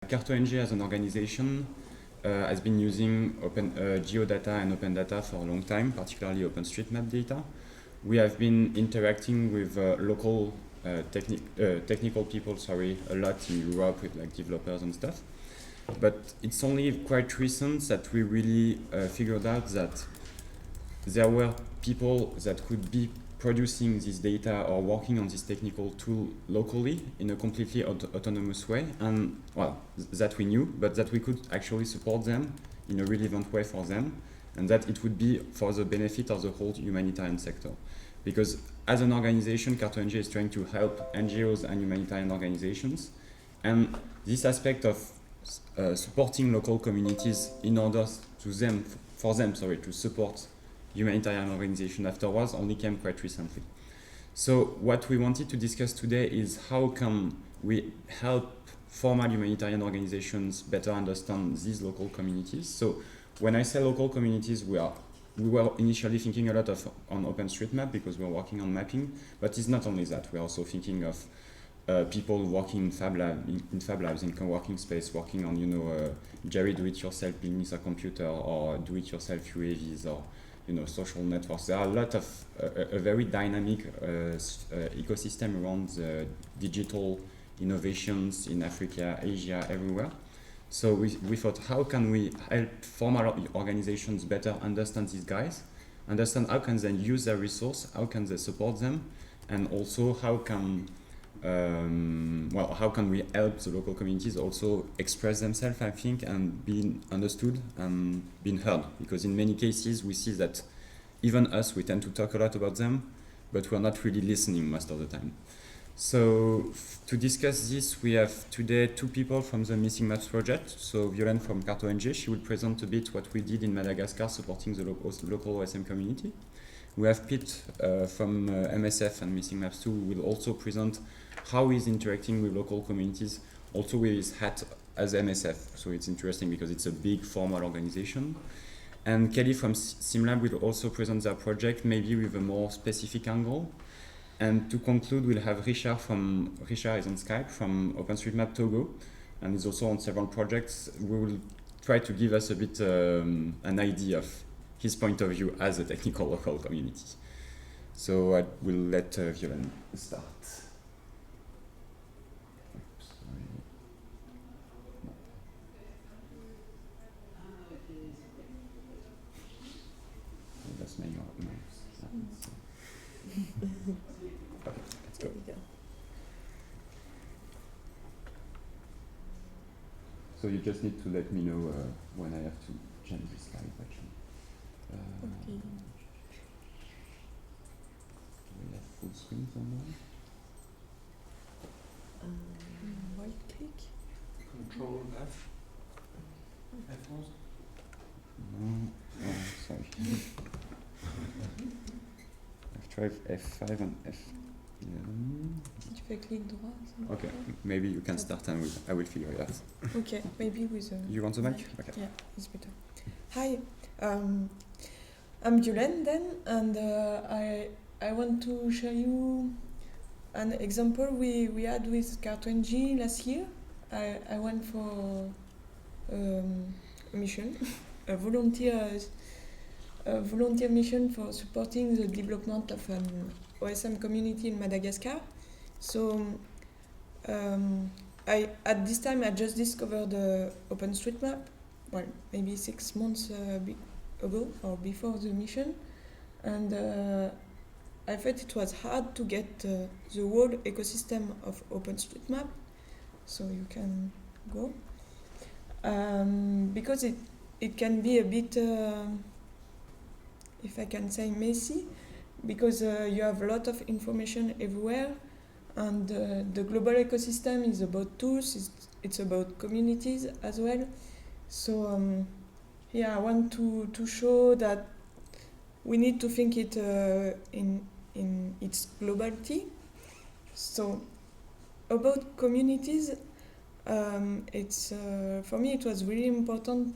CartONG as an organization has been using geodata and open data for a long time, particularly OpenStreetMap data. We have been interacting with local technical people, a lot in Europe with like developers and stuff. But it's only quite recent that we really figured out that there were people that could be producing this data or working on this technical tool locally in a completely autonomous way, and well, that we knew, but that we could actually support them in a relevant way for them, and that it would be for the benefit of the whole humanitarian sector. Because as an organization, CartONG is trying to help NGOs and humanitarian organizations, and this aspect of supporting local communities in order for them to support humanitarian organization afterwards only came quite recently. So what we wanted to discuss today is how can we help formal humanitarian organizations better understand these local communities. So when I say local communities, we were initially thinking a lot on OpenStreetMap because we're working on mapping, but it's not only that. We're also thinking of people working in fab labs, in co-working space, working on Jerry do-it-yourself building a computer, or do-it-yourself UAVs, or social networks. There are a lot of a very dynamic ecosystem around digital innovations in Africa, Asia, everywhere. So we thought, how can we help formal organizations better understand these guys, understand how can they use their resource, how can they support them, and also how can we help the local communities also express themselves, I think, and be understood and being heard. Because in many cases we see that even us, we tend to talk a lot about them, but we're not really listening most of the time. So to discuss this, we have today two people from the Missing Maps project. So Violaine from CartONG, she will present a bit what we did in Madagascar supporting the local OSM community. We have Pete from MSF and Missing Maps 2 who will also present how he's interacting with local communities, also with his hat as MSF. So it's interesting because it's a big formal organization. And Kelly from SIMLab will also present their project, maybe with a more specific angle. And to conclude, we'll have Richard is on Skype from OpenStreetMap Togo, and he's also on several projects. We will try to give us a bit an idea of his point of view as a technical local community. So I will let Violaine start. That's my mouse. Okay, let's go. So you just need to let me know when I have to change this slide, actually. Okay. Do we have full screen somewhere? Right click. Control F. F11. No, sorry. I've tried F5 and F11. Tu fais clic droit. Okay, maybe you can start and I will figure it out. Okay, maybe with You want the mic? Okay. Yeah, it's better. Hi, I'm Violaine then, and I want to show you an example we had with CartONG last year. I went for a mission, a volunteer mission for supporting the development of an OSM community in Madagascar. So at this time I just discovered OpenStreetMap, well, maybe 6 months ago or before the mission, and I thought it was hard to get the whole ecosystem of OpenStreetMap, so you can go, because it can be a bit, if I can say, messy, because you have a lot of information everywhere, and the global ecosystem is about tools, it's about communities as well. So yeah, I want to show that we need to think it in its globality. So about communities, it's for me it was really important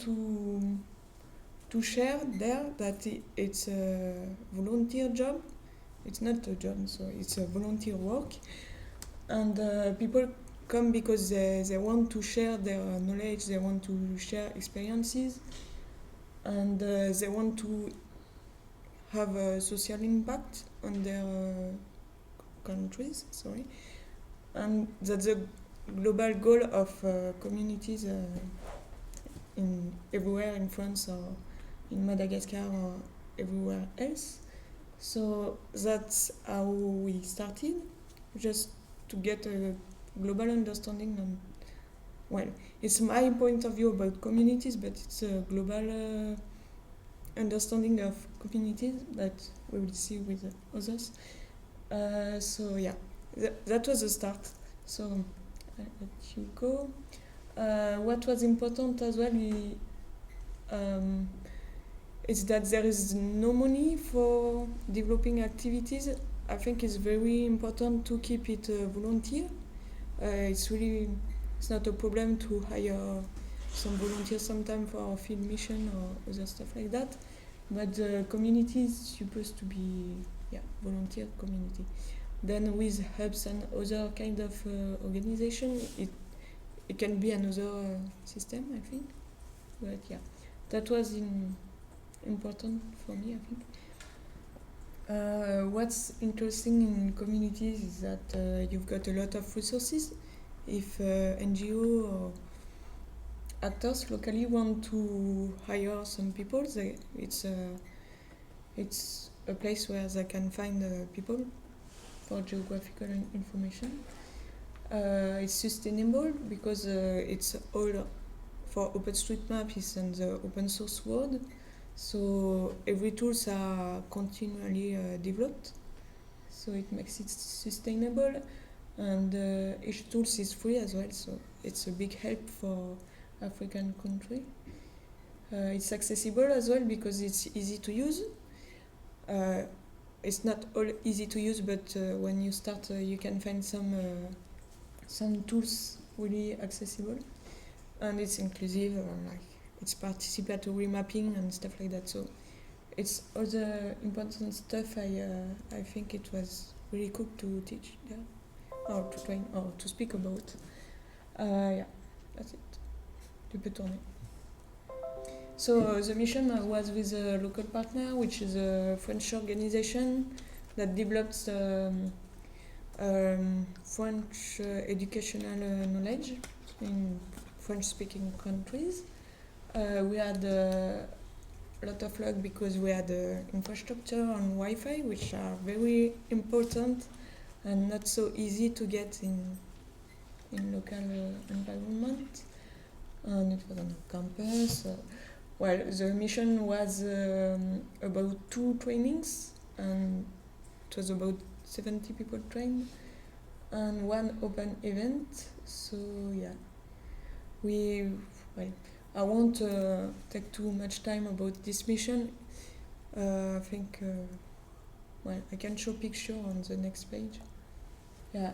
to share there that it's a volunteer job. It's not a job, so it's a volunteer work, and people come because they want to share their knowledge, they want to share experiences, and they want to have a social impact on their countries. Sorry, and that's the global goal of communities in everywhere in France or in Madagascar or everywhere else. So that's how we started, just to get a global understanding on, well, it's my point of view about communities, but it's a global understanding of communities that we will see with others. So yeah, that was the start. So I let you go. What was important as well is that there is no money for developing activities. I think it's very important to keep it volunteer. It's not a problem to hire some volunteers sometime for field mission or other stuff like that. But the community is supposed to be volunteer community. Then with hubs and other kind of organization, it can be another system, I think. But yeah, that was important for me, I think. What's interesting in communities is that you've got a lot of resources. If NGO or actors locally want to hire some people, it's a place where they can find people for geographical information. It's sustainable because it's all for OpenStreetMap is in the open source world. So every tools are continually developed, so it makes it sustainable, and each tool is free as well, so it's a big help for African country. It's accessible as well because it's easy to use. It's not all easy to use, but when you start, you can find some tools really accessible, and it's inclusive, like it's participatory mapping and stuff like that. So it's all the important stuff. I think it was really cool to teach there, or to train, or to speak about. Yeah, that's it. Tu peux tourner. So the mission was with a local partner, which is a French organization that develops French educational knowledge in French-speaking countries. We had a lot of luck because we had infrastructure and Wi-Fi, which are very important and not so easy to get in local environment. And it was on a campus. Well, the mission was about 2 trainings, and it was about 70 people trained, and 1 open event. So yeah, I won't take too much time about this mission. I think, I can show picture on the next page. Yeah,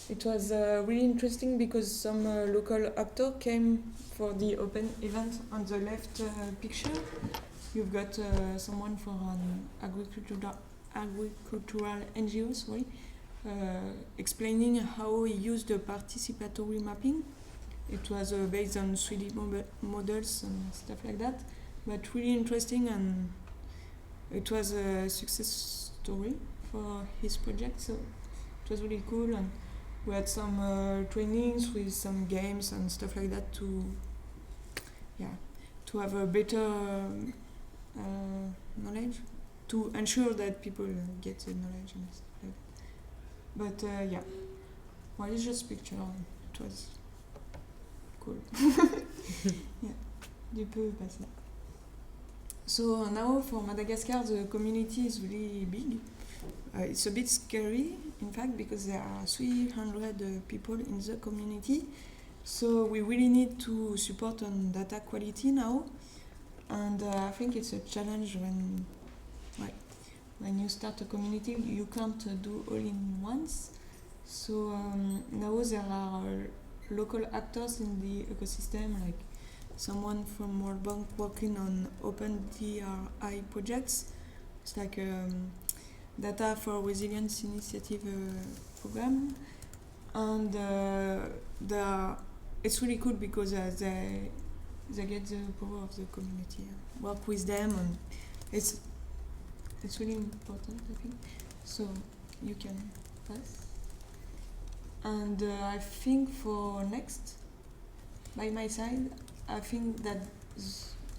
it was really interesting because some local actor came for the open event. On the left picture, you've got someone from an agricultural NGO, explaining how he used the participatory mapping. It was based on 3D models and stuff like that, but really interesting, and it was a success story for his project, so it was really cool. And we had some trainings with some games and stuff like that to have a better knowledge, to ensure that people get the knowledge and stuff like that. But it's just picture. It was cool. Yeah, tu peux passer. So now for Madagascar, the community is really big. It's a bit scary, in fact, because there are 300 people in the community. So we really need to support on data quality now. And I think it's a challenge when you start a community, you can't do all in once. So now there are local actors in the ecosystem, like someone from World Bank working on OpenDRI projects. It's like Data for Resilience Initiative program. and it's really cool because they get the power of the community, work with them, and it's really important, I think. So you can pass. And I think for next, by my side, I think that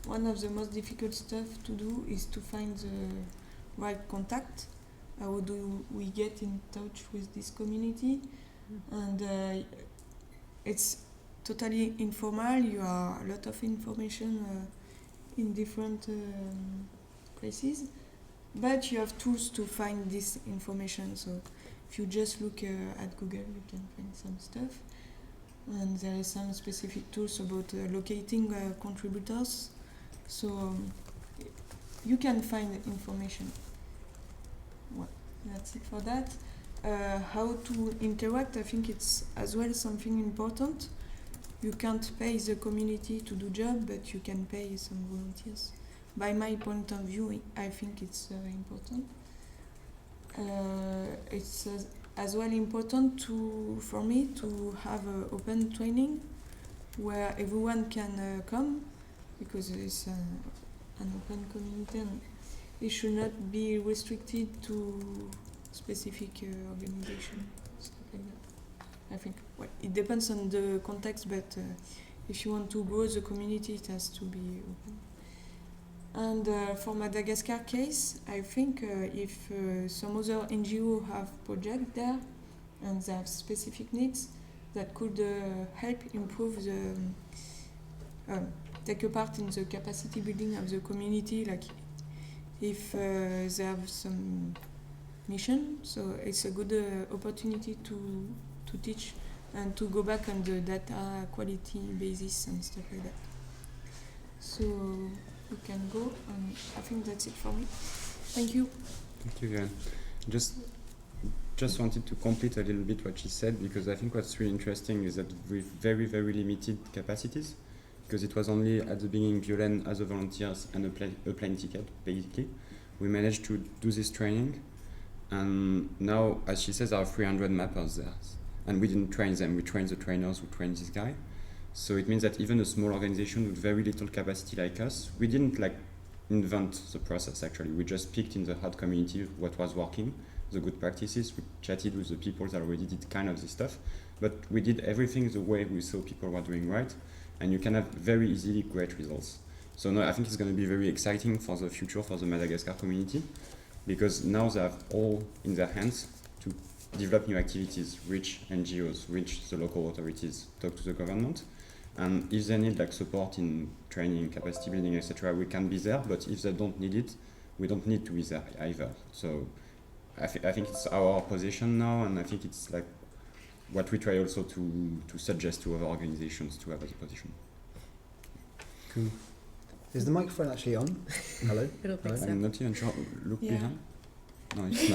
one of the most difficult stuff to do is to find the right contact. How do we get in touch with this community? And it's totally informal. You have a lot of information in different places, but you have tools to find this information. So if you just look at Google, you can find some stuff. And there are some specific tools about locating contributors. So you can find information. Well, that's it for that. How to interact, I think it's as well something important. You can't pay the community to do job, but you can pay some volunteers. By my point of view, I think it's important. It's as well important for me to have open training where everyone can come, because it's an open community and it should not be restricted to specific organization, stuff like that. I think it depends on the context, but if you want to grow the community, it has to be open. And for Madagascar case, I think if some other NGO have project there and they have specific needs, that could help improve the take a part in the capacity building of the community. Like if they have some mission, so it's a good opportunity to teach and to go back on the data quality basis and stuff like that. So you can go, and I think that's it for me. Thank you. Thank you, Violaine. Just wanted to complete a little bit what she said, because I think what's really interesting is that with very, very limited capacities, because it was only at the beginning Violaine as a volunteers and a plane ticket, basically, we managed to do this training. And now, as she says, there are 300 mappers there. And we didn't train them, we trained the trainers who trained this guy. So it means that even a small organization with very little capacity like us, we didn't invent the process actually. We just picked in the hard community what was working, the good practices. We chatted with the people that already did kind of this stuff. But we did everything the way we saw people were doing right. And you can have very easily great results. So now I think it's going to be very exciting for the future for the Madagascar community, because now they have all in their hands to develop new activities, reach NGOs, reach the local authorities, talk to the government. And if they need support in training, capacity building, etc., we can be there. But if they don't need it, we don't need to be there either. So I think it's our position now, and I think it's what we try also to suggest to other organizations to have as a position. Cool. Is the microphone actually on? Hello? I don't think so. I'm not even sure. Look behind. No, it's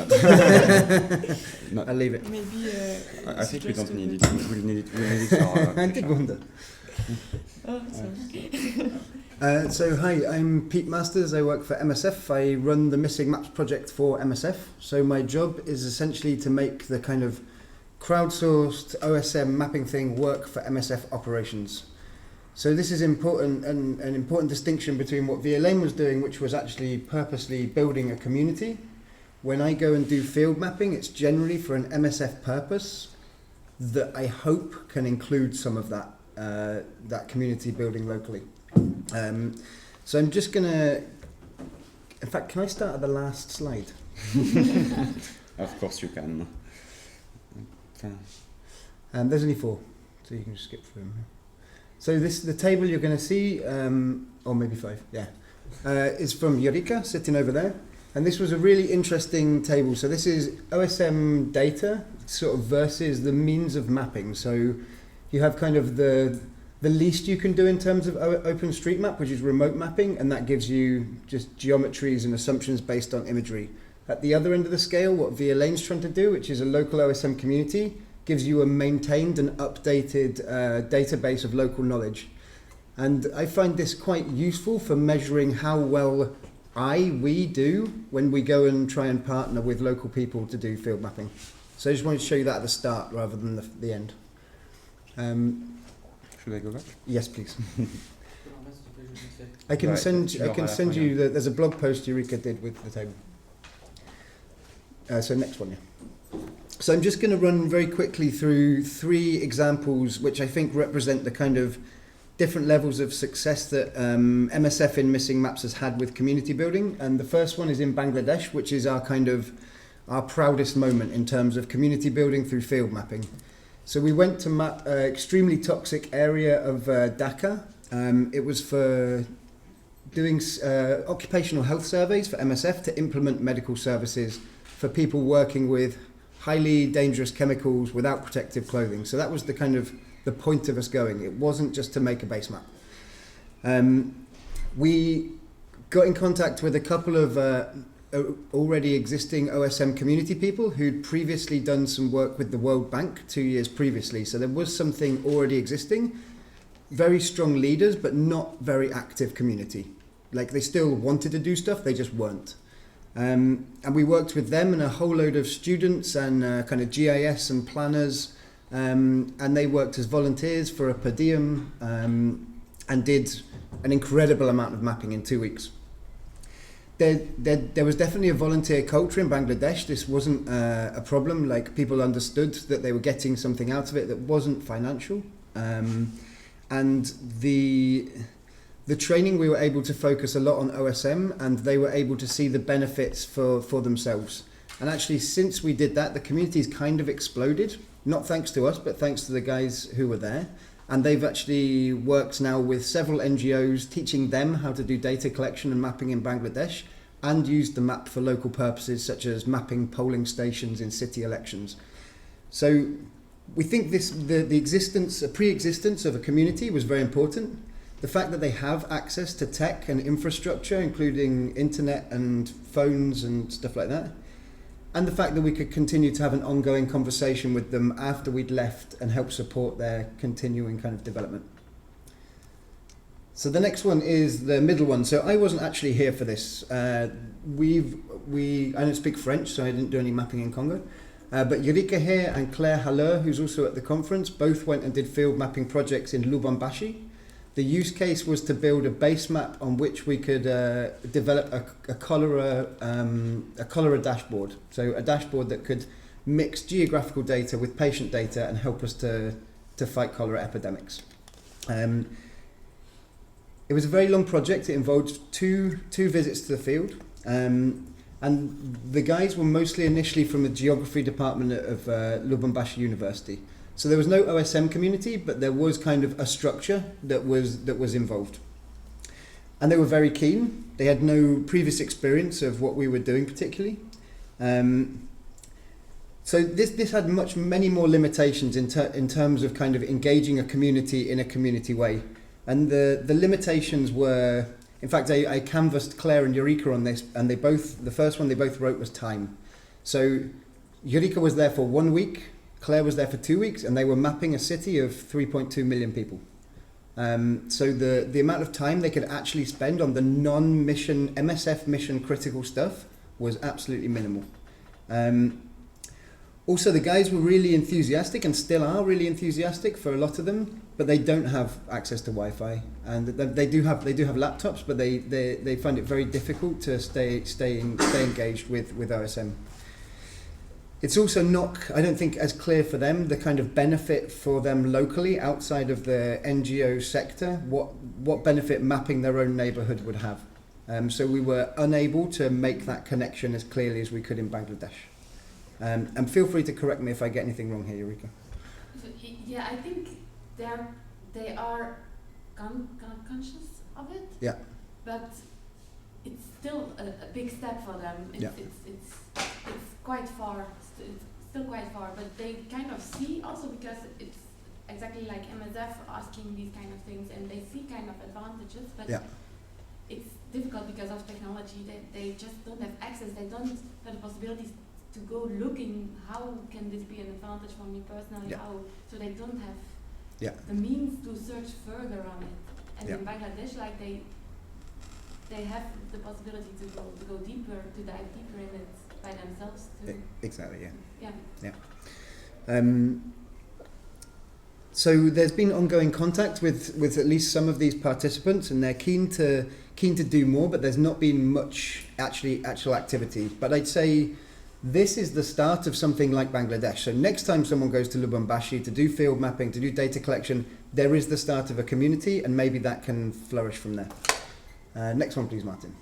not. I'll leave it. Maybe I think we don't need it. We'll need it. We'll need it for I did wonder. Oh, sorry. So hi, I'm Pete Masters. I work for MSF. I run the Missing Maps project for MSF. So my job is essentially to make the kind of crowdsourced OSM mapping thing work for MSF operations. So this is important, and an important distinction between what Violaine was doing, which was actually purposely building a community. When I go and do field mapping, it's generally for an MSF purpose that I hope can include some of that that community building locally. So I'm just gonna, in fact, can I start at the last slide? Of course you can. There's only 4, so you can just skip through them. So the table you're going to see, or maybe 5, is from Eureka, sitting over there. And this was a really interesting table. So this is OSM data sort of versus the means of mapping. So you have kind of the least you can do in terms of OpenStreetMap, which is remote mapping, and that gives you just geometries and assumptions based on imagery. At the other end of the scale, what Violaine's trying to do, which is a local OSM community, gives you a maintained and updated database of local knowledge. And I find this quite useful for measuring how well we do when we go and try and partner with local people to do field mapping. So I just wanted to show you that at the start rather than the end. Should I go back? Yes, please. I I can Right, send yeah. you there's a blog post Eureka did with the table. So next one, yeah. So I'm just going to run very quickly through 3 examples which I think represent the kind of different levels of success that MSF in Missing Maps has had with community building. And the first one is in Bangladesh, which is our proudest moment in terms of community building through field mapping. So we went to map an extremely toxic area of Dhaka. It was for doing occupational health surveys for MSF to implement medical services for people working with highly dangerous chemicals without protective clothing. So that was the kind of the point of us going. It wasn't just to make a base map. We got in contact with a couple of already existing OSM community people who'd previously done some work with the World Bank 2 years previously. So there was something already existing. Very strong leaders, but not very active community. Like they still wanted to do stuff, they just weren't. And we worked with them and a whole load of students and kind of GIS and planners. And they worked as volunteers for a per diem and did an incredible amount of mapping in 2 weeks. There was definitely a volunteer culture in Bangladesh. This wasn't a problem. Like people understood that they were getting something out of it that wasn't financial. And the training, we were able to focus a lot on OSM, and they were able to see the benefits for themselves. And actually, since we did that, the community's kind of exploded. Not thanks to us, but thanks to the guys who were there. And they've actually worked now with several NGOs, teaching them how to do data collection and mapping in Bangladesh, and used the map for local purposes, such as mapping polling stations in city elections. So we think the pre-existence of a community was very important. The fact that they have access to tech and infrastructure, including internet and phones and stuff like that, and the fact that we could continue to have an ongoing conversation with them after we'd left and help support their continuing kind of development. So the next one is the middle one. So I wasn't actually here for this. I don't speak French, so I didn't do any mapping in Congo. But Eureka here and Claire Haller, who's also at the conference, both went and did field mapping projects in Lubumbashi. The use case was to build a base map on which we could develop a cholera dashboard. So a dashboard that could mix geographical data with patient data and help us to fight cholera epidemics. It was a very long project. It involved two visits to the field. And the guys were mostly initially from the geography department of Lubumbashi University. So there was no OSM community, but there was kind of a structure that was involved. And they were very keen. They had no previous experience of what we were doing particularly. So this had many more limitations in terms of kind of engaging a community in a community way. And the limitations were, in fact, I canvassed Claire and Eureka on this, and the first one they both wrote was time. So Eureka was there for 1 week, Claire was there for 2 weeks, and they were mapping a city of 3.2 million people. So the amount of time they could actually spend on the non-mission, MSF mission critical stuff was absolutely minimal. Also, the guys were really enthusiastic and still are really enthusiastic for a lot of them, but they don't have access to Wi-Fi, and they do have laptops, but they find it very difficult to stay engaged with OSM. It's also not, I don't think, as clear for them the kind of benefit for them locally outside of the NGO sector, what benefit mapping their own neighbourhood would have. So we were unable to make that connection as clearly as we could in Bangladesh. And feel free to correct me if I get anything wrong here, Eureka. Yeah, I think they are conscious of it. Yeah. But it's still a big step for them. It's quite far. It's still quite far, but they kind of see also, because it's exactly like MSF asking these kind of things, and they see kind of advantages. But it's difficult because of technology. They just don't have access. They don't have the possibilities to go looking how can this be an advantage for me personally, so they don't have the means to search further on it. And in Bangladesh, like they have the possibility to go deeper, to dive deeper in it by themselves too. Exactly, yeah. So there's been ongoing contact with at least some of these participants, and they're keen to do more, but there's not been much actual activity. But I'd say this is the start of something like Bangladesh. So next time someone goes to Lubumbashi to do field mapping, to do data collection, there is the start of a community, and maybe that can flourish from there. Next one, please, Martin.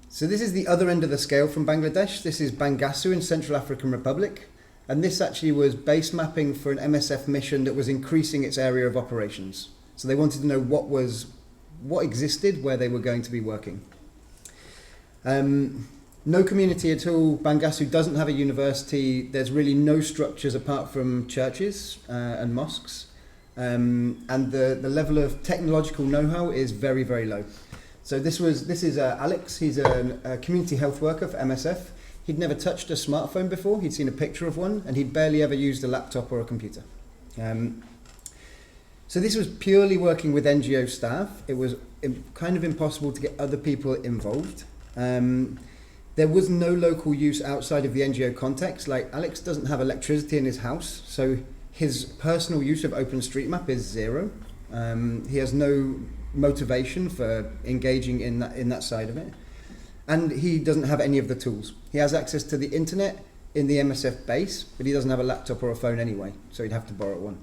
So this is the other end of the scale from Bangladesh. This is Bangassou in Central African Republic. And this actually was base mapping for an MSF mission that was increasing its area of operations. So they wanted to know what existed where they were going to be working. No community at all. Bangassou doesn't have a university. There's really no structures apart from churches and mosques. And the level of technological know-how is very, very low. So this is Alex. He's a community health worker for MSF. He'd never touched a smartphone before. He'd seen a picture of one, and he'd barely ever used a laptop or a computer. So this was purely working with NGO staff. It was kind of impossible to get other people involved. There was no local use outside of the NGO context. Like, Alex doesn't have electricity in his house, so his personal use of OpenStreetMap is zero. He has no motivation for engaging in that side of it. And he doesn't have any of the tools. He has access to the internet in the MSF base, but he doesn't have a laptop or a phone anyway, so he'd have to borrow one.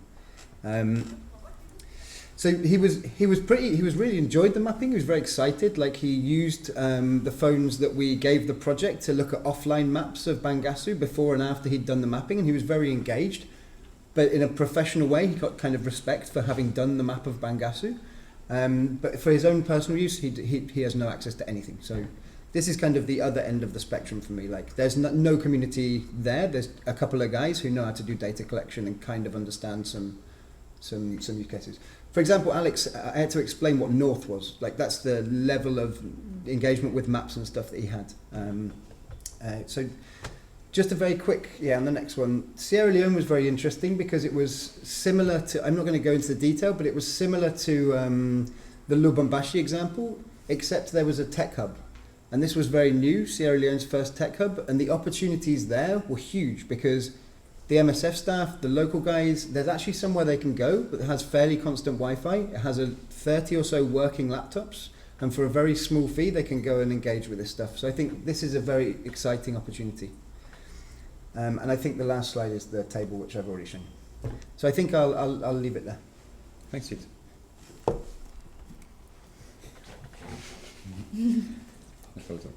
So he really enjoyed the mapping. He was very excited. Like, he used the phones that we gave the project to look at offline maps of Bangassou before and after he'd done the mapping, and he was very engaged. But in a professional way, he got kind of respect for having done the map of Bangassou. But for his own personal use, he has no access to anything. So this is kind of the other end of the spectrum for me. Like, there's no community there. There's a couple of guys who know how to do data collection and kind of understand some use cases. For example, Alex, I had to explain what North was. Like, that's the level of engagement with maps and stuff that he had. So just a very quick, on the next one. Sierra Leone was very interesting because it was similar to, I'm not going to go into the detail, but it was similar to the Lubumbashi example, except there was a tech hub. And this was very new, Sierra Leone's first tech hub, and the opportunities there were huge because the MSF staff, the local guys, there's actually somewhere they can go that has fairly constant Wi-Fi. It has 30 or so working laptops, and for a very small fee, they can go and engage with this stuff. So I think this is a very exciting opportunity. And I think the last slide is the table, which I've already shown. So I think I'll leave it there. Thanks, Sid. A photo.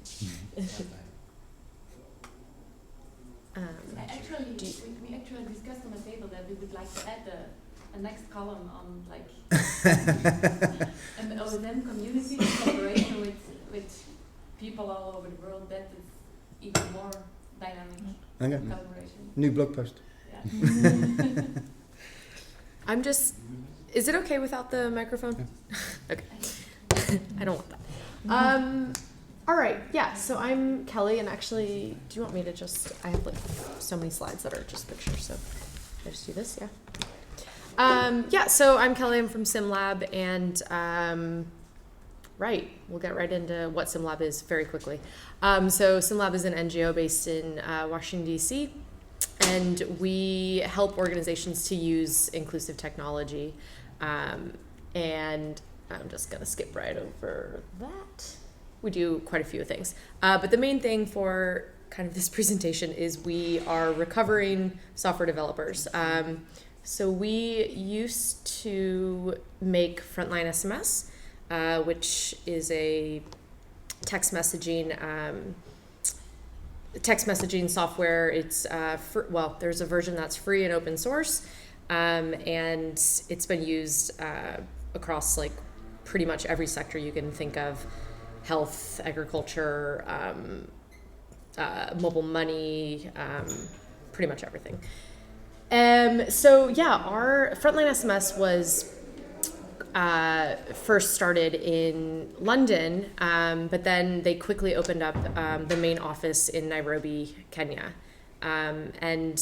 Actually, we actually discussed on the table that we would like to add a next column on, like, an OSM community in collaboration with people all over the world. That is even more dynamic collaboration. New blog post. Yeah. Is it okay without the microphone? Okay. I don't want that. All right, yeah, so I'm Kelly, and actually, do you want me to I have like so many slides that are just pictures, so I just do this, yeah? So I'm Kelly, I'm from SIMLab, and we'll get right into what SIMLab is very quickly. So SIMLab is an NGO based in Washington, D.C., and we help organizations to use inclusive technology, and I'm just gonna skip right over that. We do quite a few things. But the main thing for kind of this presentation is we are recovering software developers. So we used to make Frontline SMS, which is a text messaging software. It's there's a version that's free and open source, and it's been used across like pretty much every sector you can think of: health, agriculture, mobile money, pretty much everything. Our Frontline SMS was first started in London, but then they quickly opened up the main office in Nairobi, Kenya. And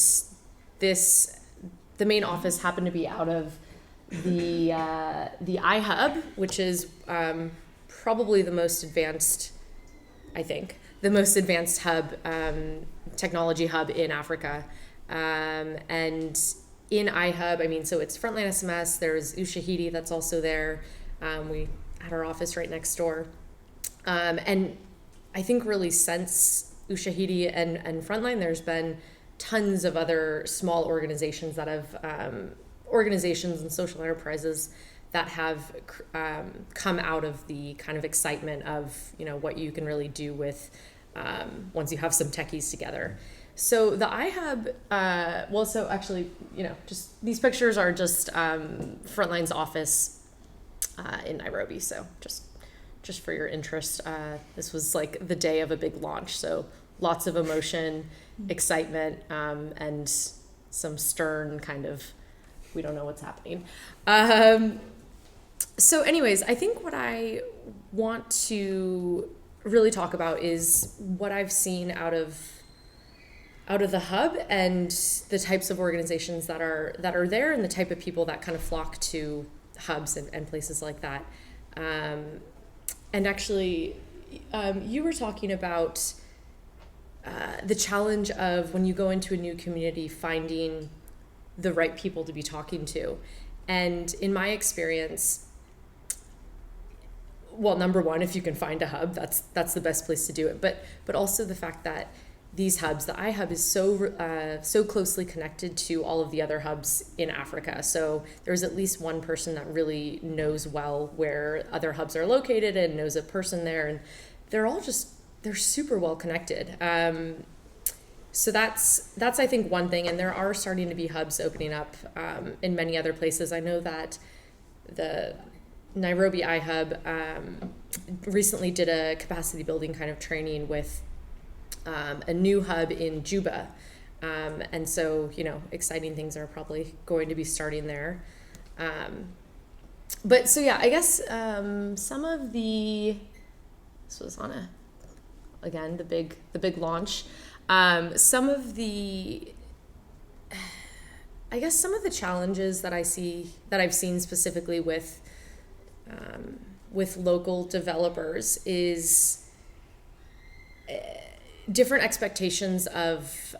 the main office happened to be out of the iHub, which is probably the most advanced, hub, technology hub in Africa. And in iHub, I mean, so it's Frontline SMS, there's Ushahidi that's also there. We had our office right next door. And I think really since Ushahidi and Frontline, there's been tons of other small organizations that have, organizations and social enterprises that have come out of the kind of excitement of, you know, what you can really do with once you have some techies together. So the iHub, well, so actually, you know, just these pictures are just Frontline's office in Nairobi. So just for your interest, this was like the day of a big launch. So lots of emotion, excitement, and some stern kind of, we don't know what's happening. So anyways, I think what I want to really talk about is what I've seen out of the hub and the types of organizations that are there and the type of people that kind of flock to hubs and places like that. And actually, you were talking about the challenge of when you go into a new community, finding the right people to be talking to. And in my experience, well, number one, if you can find a hub, that's the best place to do it. But also the fact that these hubs, the iHub is so closely connected to all of the other hubs in Africa. So there's at least one person that really knows well where other hubs are located and knows a person there, and they're super well connected. So that's I think one thing, and there are starting to be hubs opening up in many other places. I know that the Nairobi iHub recently did a capacity building kind of training with a new hub in Juba. And so, you know, exciting things are probably going to be starting there. But so, yeah, I guess some of this was on again, the big launch. Some of the challenges that I've seen specifically with local developers is different expectations of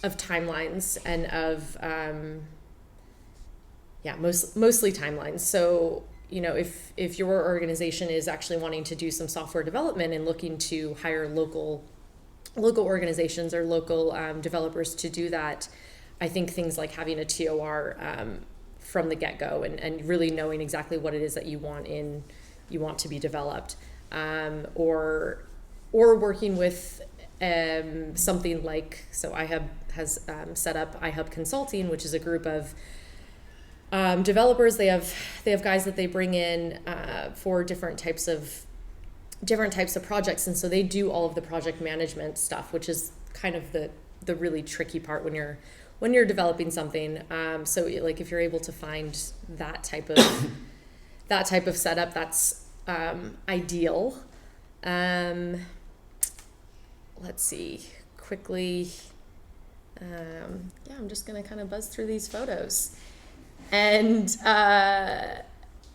timelines and of mostly timelines. So, you know, if your organization is actually wanting to do some software development and looking to hire local organizations or local developers to do that, I think things like having a TOR from the get-go and really knowing exactly what it is that you want to be developed, or working with something like, so iHub has set up iHub Consulting, which is a group of developers. They have guys that they bring in for different types of projects, and so they do all of the project management stuff, which is kind of the really tricky part when you're developing something. So like if you're able to find that type of setup, that's ideal. Let's see quickly. I'm just gonna kind of buzz through these photos, and I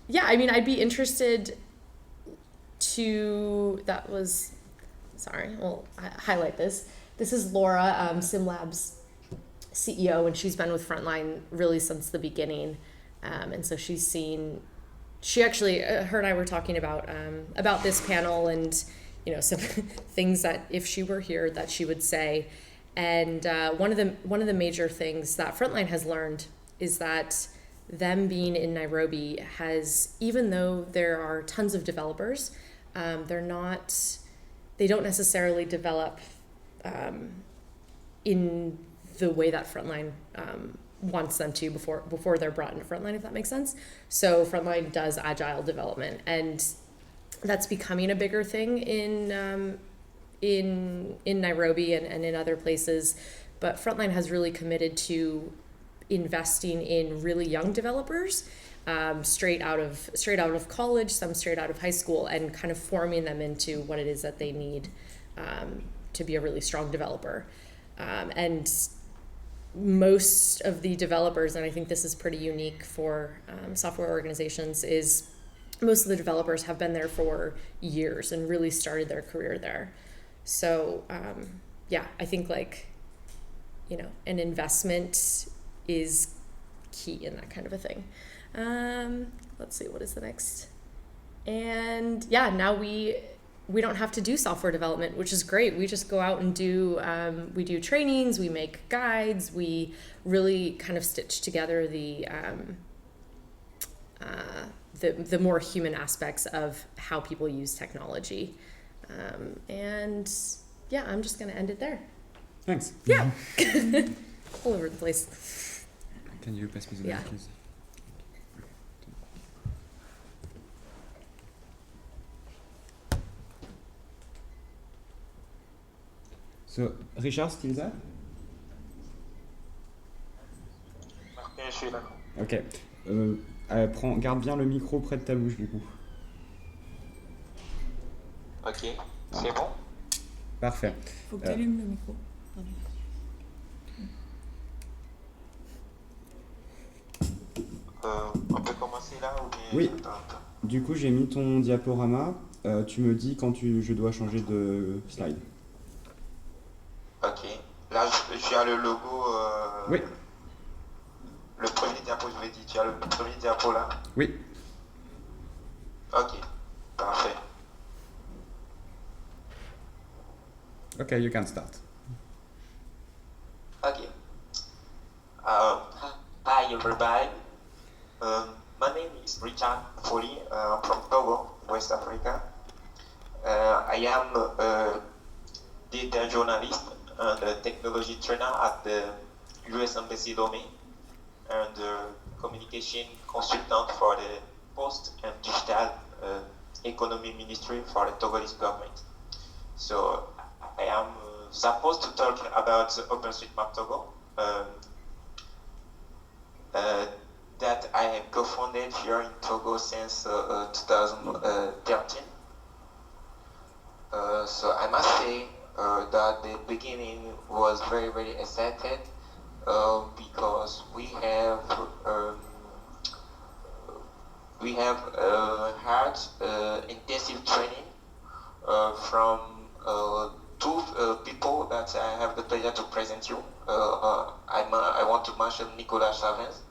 mean, I'd be interested to. We'll highlight this. This is Laura, SIMLab's CEO, and she's been with Frontline really since the beginning, and so she actually, her and I were talking about this panel, and you know, some things that if she were here that she would say. And one of the major things that Frontline has learned is that them being in Nairobi has, even though there are tons of developers, they don't necessarily develop in the way that Frontline wants them to before they're brought into Frontline, if that makes sense. So Frontline does agile development, and that's becoming a bigger thing in Nairobi and in other places. But Frontline has really committed to investing in really young developers, straight out of college, some straight out of high school, and kind of forming them into what it is that they need to be a really strong developer. And most of the developers, and I think this is pretty unique for software organizations, is most of the developers have been there for years and really started their career there. So I think an investment is key in that kind of a thing. Let's see, what is the next? And yeah, now we don't have to do software development, which is great. We just go out and we do trainings, we make guides, we really kind of stitch together the more human aspects of how people use technology. And yeah, I'm just gonna end it there. Thanks. Yeah. All over the place. Can you pass me the mic, please? So, Richard, still there? Je suis là. Ok. Garde bien le micro près de ta bouche, du coup. Ok, c'est bon? Parfait. Faut que tu allumes le micro. Pardon. On peut commencer là ou bien... Oui. Du coup, j'ai mis ton diaporama. Tu me dis quand je dois changer de slide. Ok. Là, tu as le logo... Oui. Le premier diapo, je vais dire. Tu as le premier diapo là? Oui. Ok. Parfait. Okay, you can start. Okay. Hi everybody. My name is Richard Folly. I'm from Togo, West Africa. I am a data journalist and a technology trainer at the US Embassy Lomé and a communication consultant for the Post and Digital Economy Ministry for the Togolese government. So I am supposed to talk about OpenStreetMap Togo that I have co-founded here in Togo since 2013. So I must say that the beginning was very, very excited because we have had intensive training from two people that I have the pleasure to present you. I want to mention Nicolas Chavez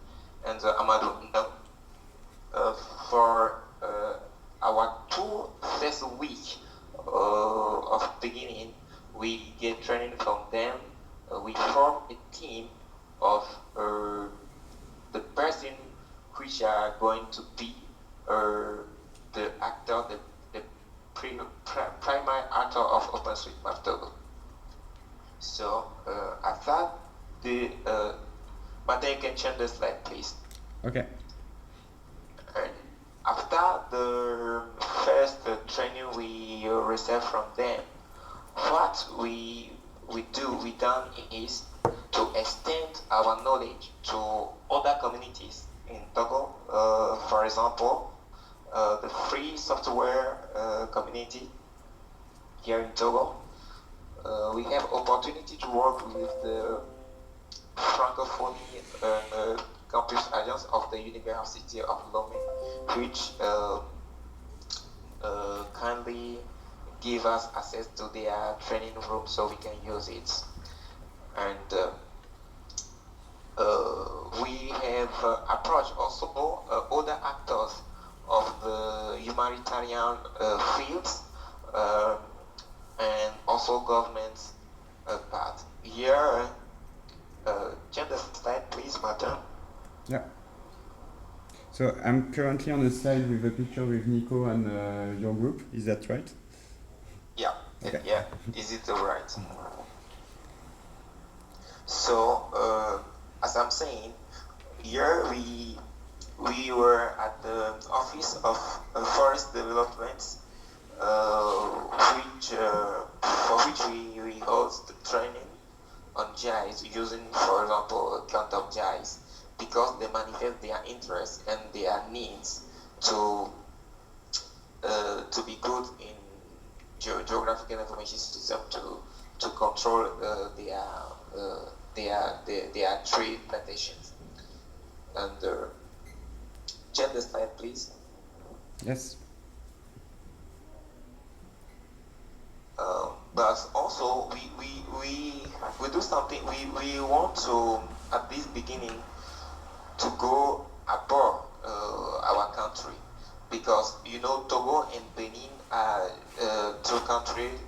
and Amadou No. For our first week of beginning, we get training from them. We form a team of the person which are going to be the actor, the primary actor of OpenStreetMap Togo. So I thought but then you can change the slide, please. Okay. And after the first training we received from them, what we done is to extend our knowledge to other communities in Togo. For example, the free software community here in Togo. We have opportunity to work with the Francophone campus agents of the University of Lomé, which kindly give us access to their training room so we can use it. And we have approached also other actors of the humanitarian fields and also government part. Here, change the slide, please, Martin. Yeah. So I'm currently on the slide with a picture with Nico and your group. Is that right? Yeah. Okay. Yeah. Is it right? So, as I'm saying, here we were at the Office of Forest Development, for which we host training on GIS using, for example, CartONG GIS, because they manifest their interest and their needs to be good in geographical information system to control their tree plantations. And check the slide, please. Yes. but also we do something. We want to, at this beginning, to go abroad our country, because you know Togo and Benin are two countries,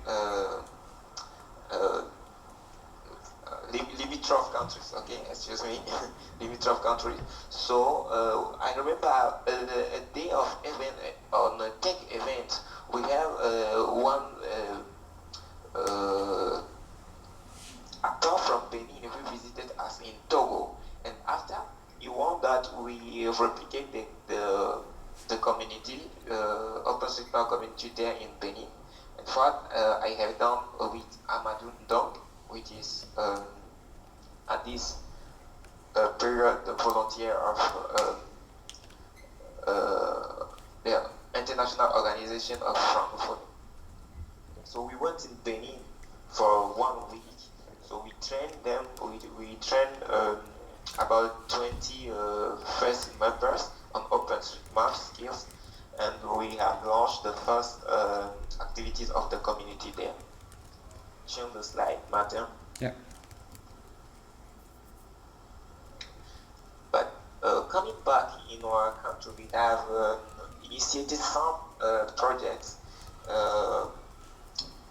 limitrof countries. Okay, excuse me, limitrof countries. So I remember a day of event on a tech event. We have one actor from Benin who visited us in Togo, and after he want that we replicate the community, OpenStreetMap community there in Benin. In fact, I have done with Amadou Ndong, which is at this period the volunteer of the International Organization of Francophonie. So we went in Benin for 1 week. So we trained them. We trained about 20 first members on OpenStreetMap skills, and we have launched the first activities of the community there. Show the slide, Martin. Yeah. But coming back in our country, we have initiated some projects.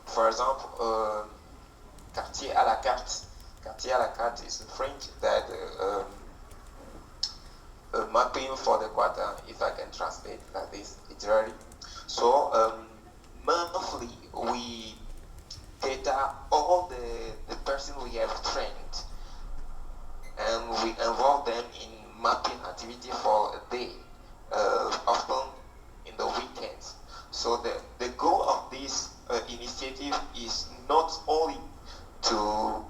For example, Quartier à la carte. Quartier à la carte is in French that mapping for the quarter, if I can translate like this literally. So monthly we data all the person we have trained, and we involve them in mapping activity for a day, often in the weekends. So the goal of this initiative is not only to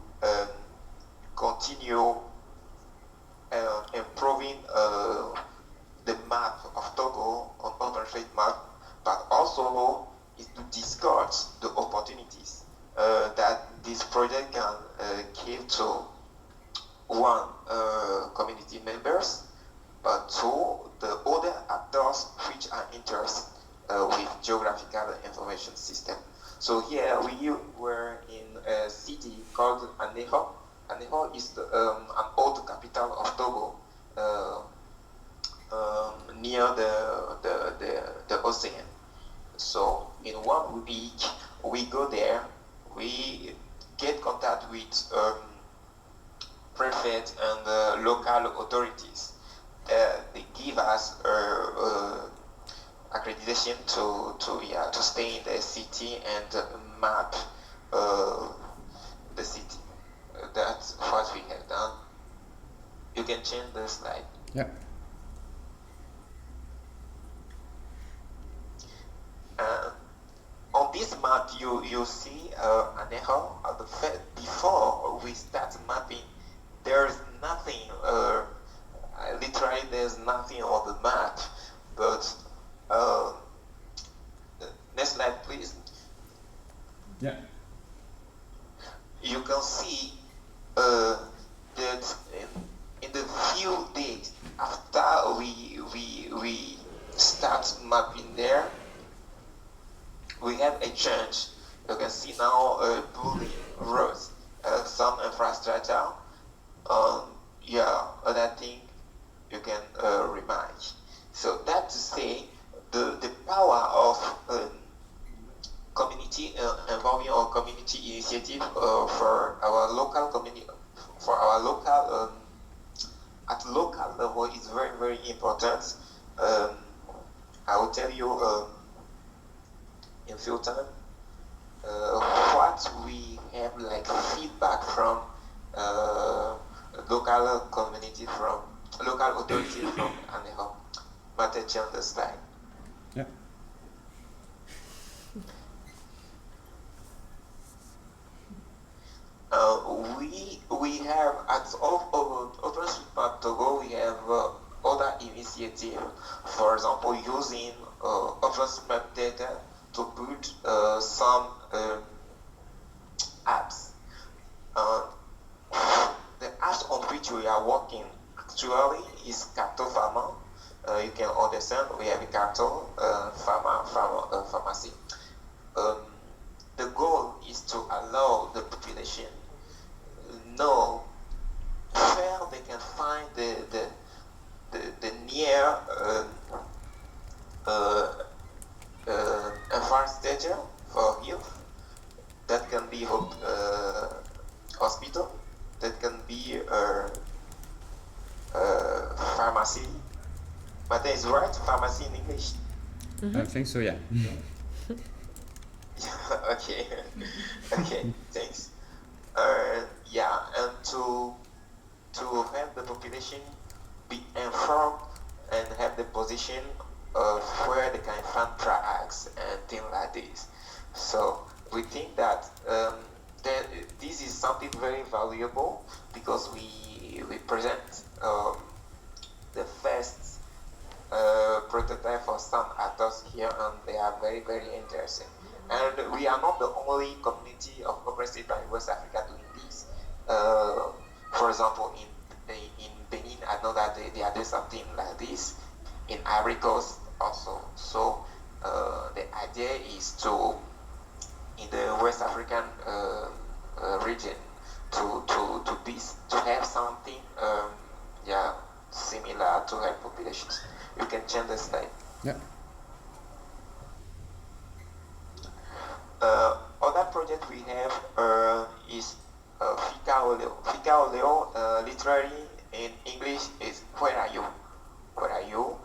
continue improving the map of Togo on OpenStreetMap, but also is to discuss the opportunities that this project can give to one, community members, but two, the other actors which are interested with geographical information system. So here we were in a city called Aneho. Aneho is an old capital of Togo, near the ocean. So in 1 week we go there, we get contact with prefect and local authorities. They give us accreditation to stay in the city and map the city. That's what we have done. You can change the slide. Yeah. On this map, you see Aneho. Before we start mapping, there's nothing. Literally, there's nothing on the map. But next slide, please. Yeah. You can see that in the few days after we start mapping there, we have a change. You can see now building roads, some infrastructure, other thing you can remind. So that to say, the power of community involving our community initiative for our local community, for our local at local level is very, very important. I will tell you in few time what we have like feedback from local community, from local authority from Aneho. Matter change the slide. Yeah. We have at OpenStreetMap Togo, we have other initiatives. For example, using OpenStreetMap data to build some apps. The apps on which we are working actually is Carto Pharma. You can understand we have a Carto Pharma pharmacy. The the goal is to allow the population know where they can find the near infrastructure for health. That can be hospital, that can be pharmacy. But that is right, pharmacy in English. I think so, yeah. Okay, okay, thanks. Yeah, and to help the population be informed and have the position of where they can find drugs and things like this. So we think that this is something very valuable because we present the first prototype for some actors here, and they are very, very interesting. And we are not the only community of progressive in West Africa doing this. For example, in Benin, I know that they are doing something like this. In Ivory Coast also. So the idea is to, in the West African region, to have something similar to help populations. You can change the slide. Yeah. Other project we have is Ficaoleo, literally in English is where are you? Where are you?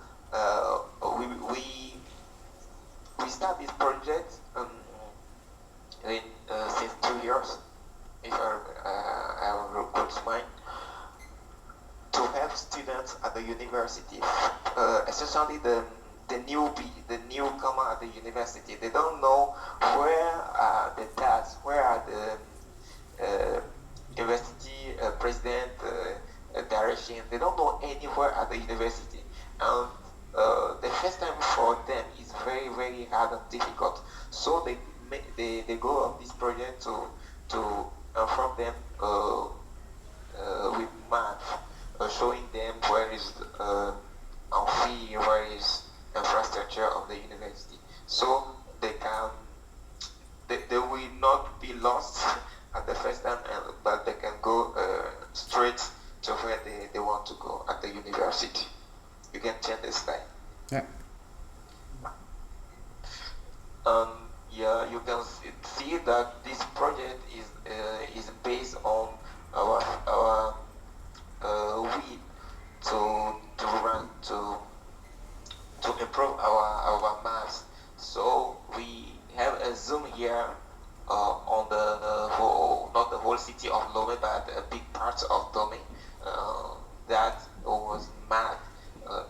We start this project since 2 years, if I have a good mind, to help students at the university, especially the newcomer at the university. They don't know where are the tasks, where are the university president direction. They don't know anywhere at the university, and the first time for them is very, very hard and difficult. So they go on this project to inform them with math, showing them where is amphi, where is infrastructure of the university. So they will not be lost at the first time, but they can go straight to where they want to go at the university. You can change the slide. Yeah. Yeah, you can see that this project is based on our will to improve our maths. So we have a zoom here on the whole, not the whole city of Lomé, but a big part of Lomé that was mapped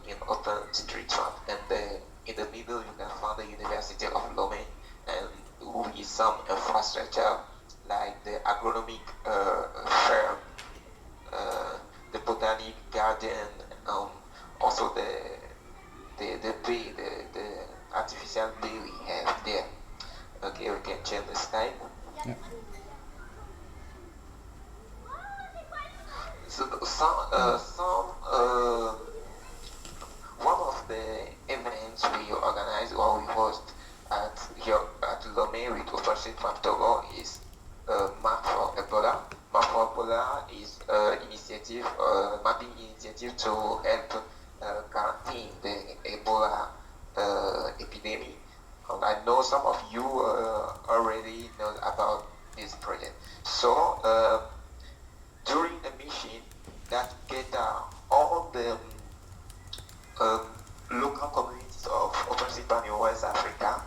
in OpenStreetMap, and in the middle you can find the University of Lomé, and with some infrastructure like the agronomic farm, the botanic garden, also the bay, the artificial bay we have there. Okay, we can change the slide. Yeah. So one of the events we organize or we host here at Lomé with OpenStreetMap Togo is Map for Ebola. Map for Ebola is initiative, mapping initiative to help quarantine the Ebola epidemic. And I know some of you already know about this project. So during the mission that gather all the local communities of OpenStreetMap in West Africa,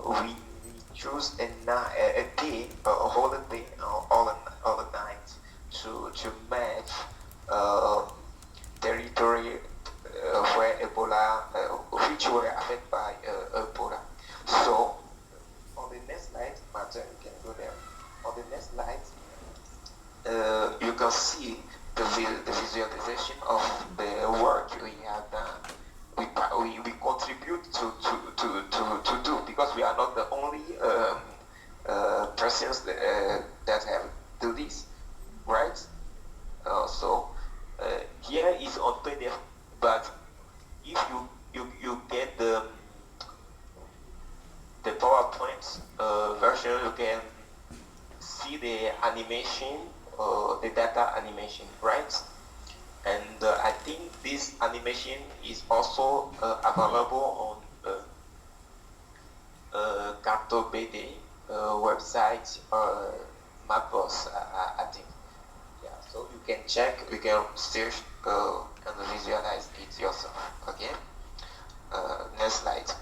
we choose a day, a holiday, all the night to match territory where Ebola, which were affected by Ebola. So on the next slide, Martin, you can go there. On the next slide, you can see the visualization of the work we have done. We contribute to do, because we are not the only persons that have do this, right? So here is on PDF, but if you get the PowerPoint animation, the data animation, right? And I think this animation is also available on CartONG website, Mapbox, I think. Yeah, so you can check, you can search and visualize it yourself. Okay. Next slide.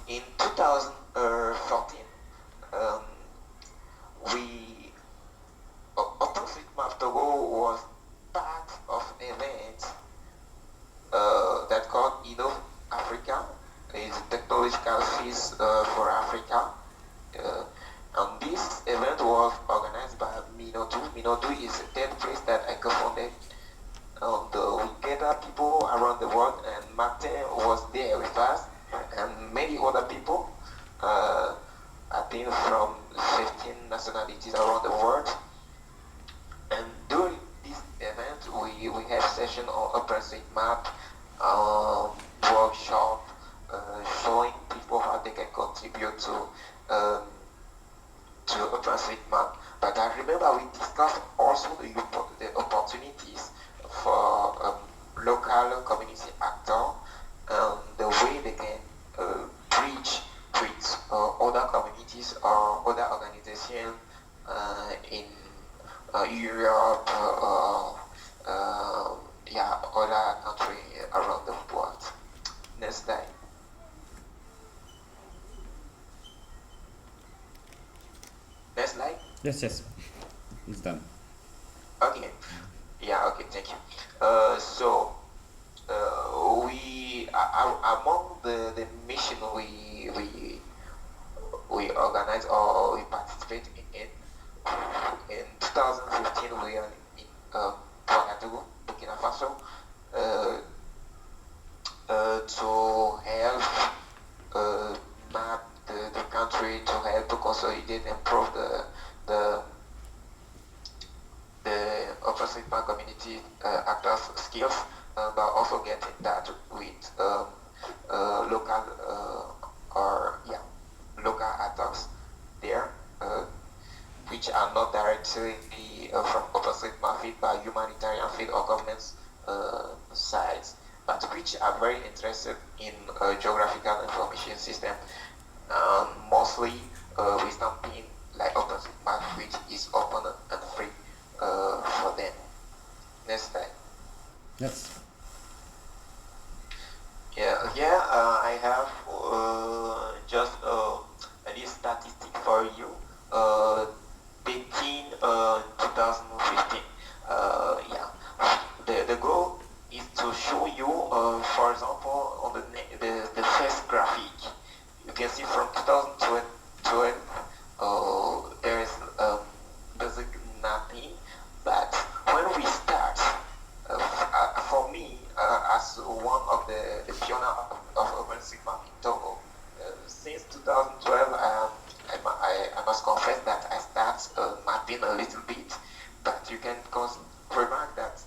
In 2014, we OpenStreetMap Togo was part of an event that called Africa. It's a technological feast for Africa. And this event was organized by Minodu. Minodu is a third place that I co-founded. And we gathered people around the world, and Martin was there with us, and many other people, I think from 15 nationalities around the world. And during this event, we had session on OpenStreetMap, workshop, showing people how they can contribute to OpenStreetMap. But I remember we discussed also the opportunities for local community actors and the way they can bridge with other communities or other organizations in Europe, other countries around the world. Next slide. Next slide. Yes, yes, it's done. Okay. Yeah. Okay. Thank you. We among the mission we organize or we participate in 2015 we are in Togo, Burkina Faso, to help map the country, to help to consolidate and improve the OpenStreetMap community actors' skills, but also get in touch with local actors there, which are not directly from OpenStreetMap feed by humanitarian feed or government sites, but which are very interested in geographical information system, mostly with something like OpenStreetMap, which is open and free for them. Next slide. Yes. I have just this statistic for you. Between 2015, the goal is to show you, for example, on the first graphic, you can see from 2012, there is basically nothing. But when we start, for me, as one of the pioneers of OpenStreetMap in Togo, since 2012, I must confess that I start mapping a little bit, but you can remark that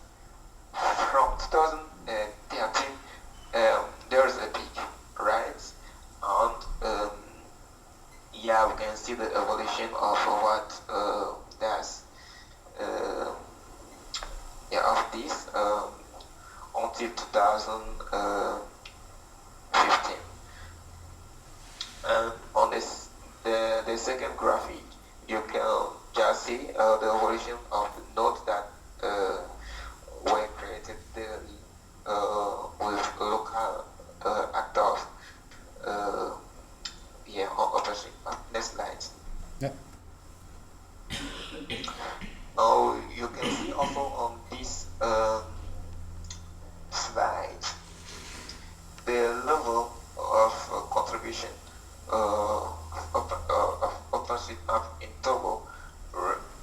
from 2013, there's a peak, right? And we can see the evolution of what does. Of this until 2015. And on the second graphic, you can just see the evolution of the nodes that were created with local actors on OpenStreetMap. Next slide. Yeah. You can see also on this slide the level of contribution of OpenStreetMap in Togo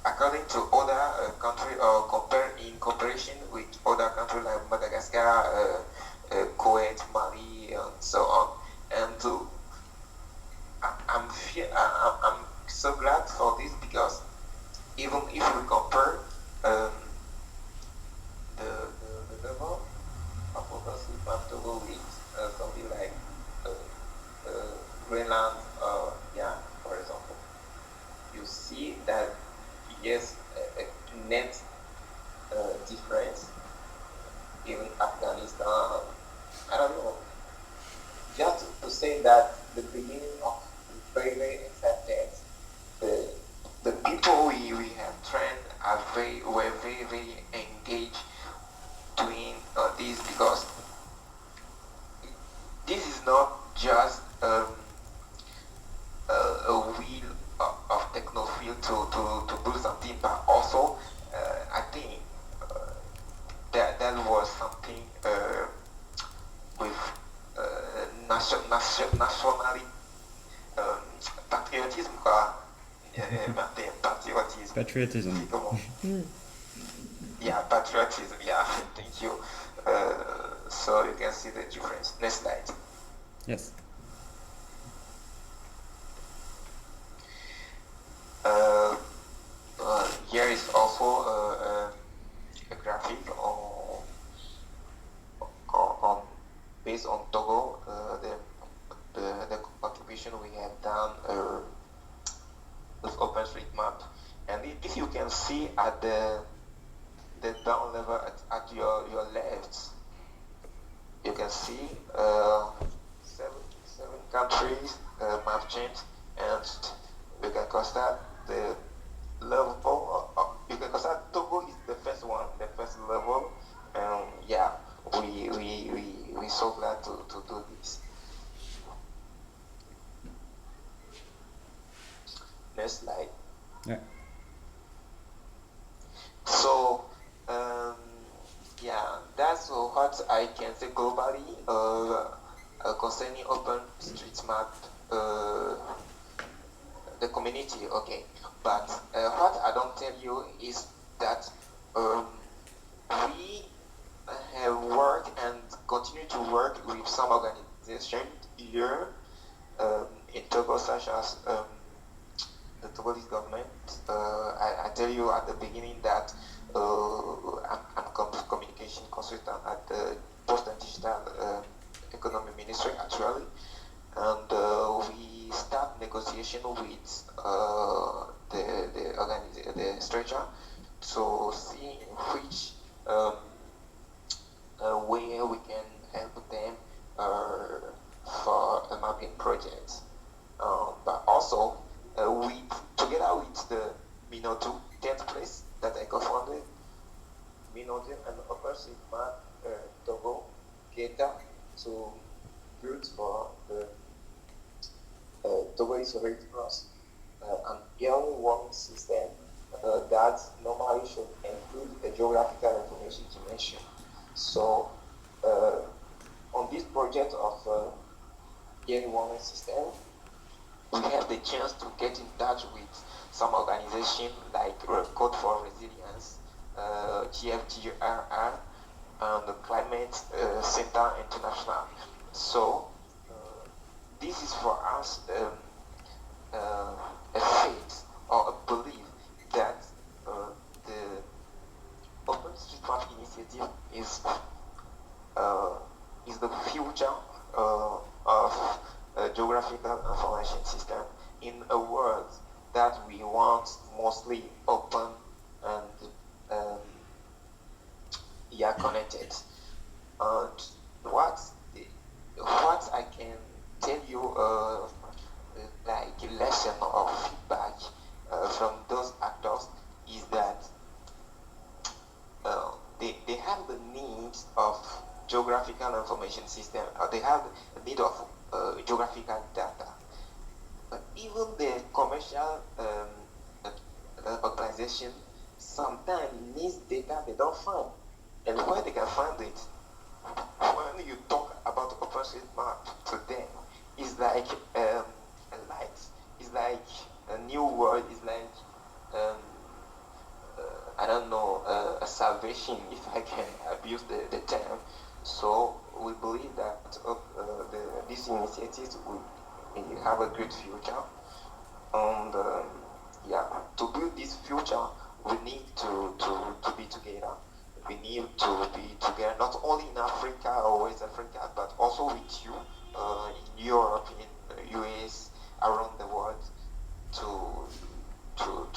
according to other countries or in comparison with other countries like Madagascar, Kuwait, Mali, and so on. And I'm so glad for this because even if we compare the level of OpenStreetMap Togo with something like Greenland see that yes, a net difference in Afghanistan. I don't know. Just to say that the beginning of very, very excited. The people we have trained were very, very engaged doing this, because this is not just a wheel of technofield to do something, but also I think that was something with nationality, patriotism, patriotism. Patriotism. Yeah, patriotism. Yeah, thank you. So you can see the difference. Next slide. Yes. Here is also a graphic on based on Togo, the contribution we have done with OpenStreetMap, and if you can see at the down level at your left, you can see seven countries map change, and you can constate the level. You can constate Togo is the first one, the first level, and yeah, we so glad to do this. Next slide. Yeah. So, yeah, that's what I can say globally concerning OpenStreetMap, the community. Okay, but what I don't tell you is that we have worked and continue to work with some organizations here in Togo, such as the Togolese government. I tell you at the beginning that I'm communication consultant at the Post and Digital Economy Ministry actually, and we start negotiation with the structure to see which way we can help them for a mapping project, but also together with the Minotu 10th place that I co-founded, Minotu and OpenStreetMap Togo Keta to build for the Togolese Red Cross an early warning system that normally should include a geographical information dimension. So on this project of early warning system, we have the chance to get in touch with some organizations like Code for Resilience, GFGRR, and the Climate Center International. So this is for us a faith or a belief that the OpenStreetMap initiative is the future of geographical information system in a world that we want mostly open and connected. And what I can tell you like lesson or feedback from those actors is that they have the need of geographical information system, or they have the need of geographical data. But even the commercial organization sometimes needs data they don't find. And where they can find it, when you talk about OpenStreetMap to them, it's like a light, it's like a new world, it's like I don't know, a salvation, if I can abuse the term. So we believe that these initiatives will have a great future. And to build this future, we need to be together. We need to be together, not only in Africa or West Africa, but also with you in Europe, in the US, around the world, to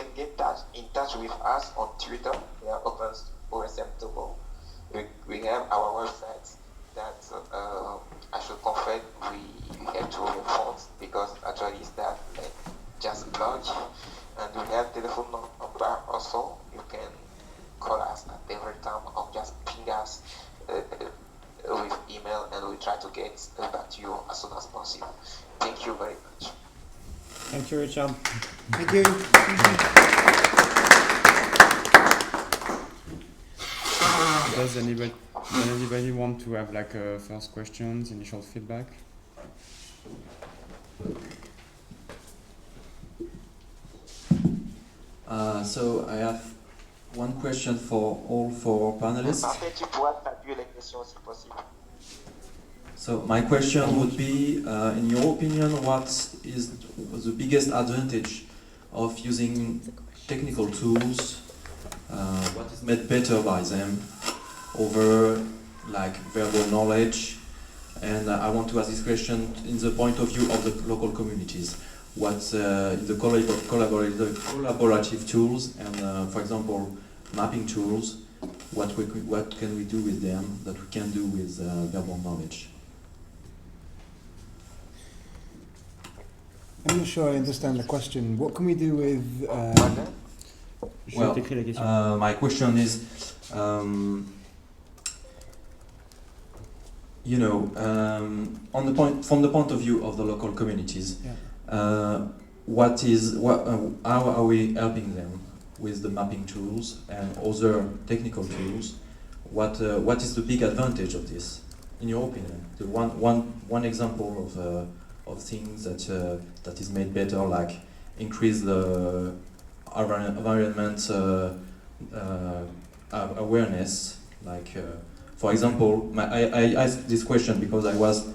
can get in touch with us on Twitter. We are OSM Togo. We have our website that I should confess we have to reform because actually it's that just blog. And we have telephone number also. You can call us at every time or just ping us with email, and we try to get back to you as soon as possible. Thank you very much. Thank you, Richard. Thank you. Does anybody want to have like first questions, initial feedback? So I have one question for all four panelists. So my question would be, in your opinion, what is the biggest advantage of using technical tools? What is made better by them over like verbal knowledge? And I want to ask this question in the point of view of the local communities. What the collaborative tools and, for example, mapping tools, what can we do with them that we can do with verbal knowledge? I'm not sure I understand the question. What can we do with... Well, my question is, you know, from the point of view of the local communities, Yeah. how are we helping them with the mapping tools and other technical tools? What is the big advantage of this, in your opinion? The one example of things that is made better, like increase the environment awareness. Like, for example, I asked this question because I was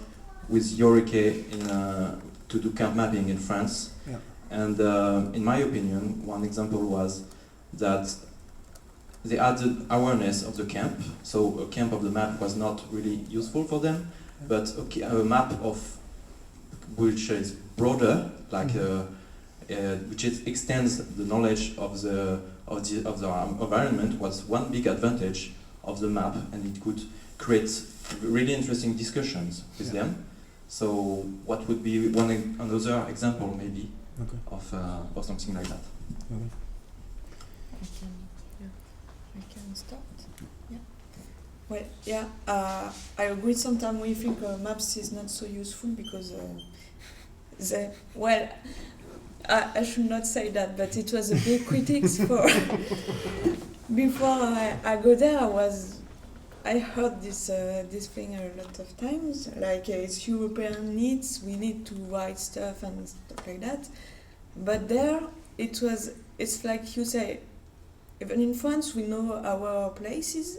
with Yorike to do camp mapping in France. Yeah. And in my opinion, one example was that they added awareness of the camp. So a camp of the map was not really useful for them, but a map of which is broader, like which extends the knowledge of the environment, was one big advantage of the map, and it could create really interesting discussions with them. So what would be another example maybe of something like that? Okay. I can start. Yeah. Well, yeah. I agree. Sometimes we think maps is not so useful because I should not say that, but it was a big critics for. Before I go there, I heard this thing a lot of times, like it's European needs, we need to write stuff and stuff like that. But there, it's like you say, even in France, we know our places.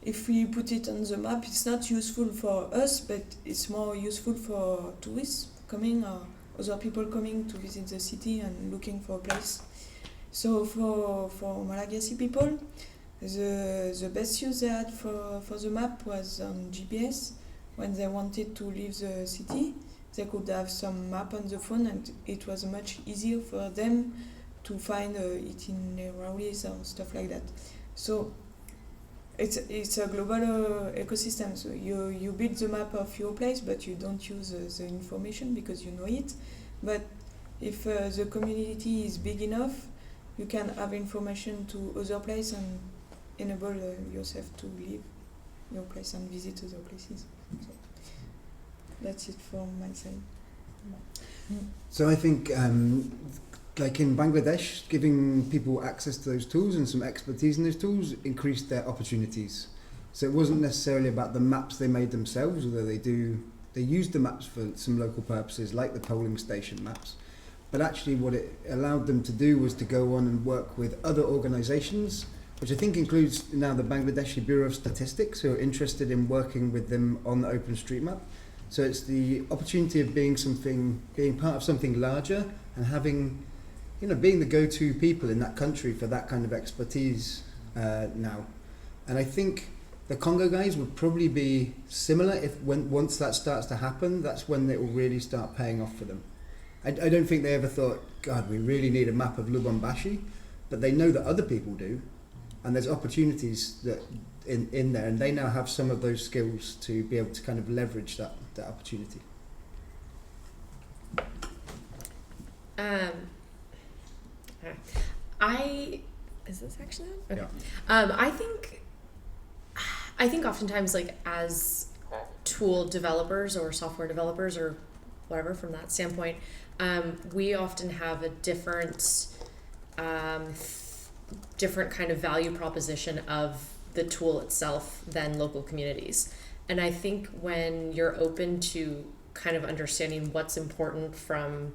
If we put it on the map, it's not useful for us, but it's more useful for tourists coming or other people coming to visit the city and looking for a place. So for Malagasy people, the best use they had for the map was on GPS. When they wanted to leave the city, they could have some map on the phone, and it was much easier for them to find itineraries or stuff like that. So it's a global ecosystem. So you build the map of your place, but you don't use the information because you know it. But if the community is big enough, you can have information to other places and enable yourself to leave your place and visit other places. So that's it from my side. So I think, like in Bangladesh, giving people access to those tools and some expertise in those tools increased their opportunities. So it wasn't necessarily about the maps they made themselves, although they used the maps for some local purposes, like the polling station maps. But actually what it allowed them to do was to go on and work with other organisations, which I think includes now the Bangladeshi Bureau of Statistics, who are interested in working with them on the OpenStreetMap. So it's the opportunity of being part of something larger and having, being the go-to people in that country for that kind of expertise now. And I think the Congo guys would probably be similar once that starts to happen, that's when it will really start paying off for them. I don't think they ever thought, God, we really need a map of Lubumbashi, but they know that other people do, and there's opportunities that in there, and they now have some of those skills to be able to kind of leverage that opportunity. Is this actually on? Okay. Yeah. I think oftentimes, like, as tool developers or software developers or whatever, from that standpoint, we often have a different kind of value proposition of the tool itself than local communities. And I think when you're open to kind of understanding what's important from,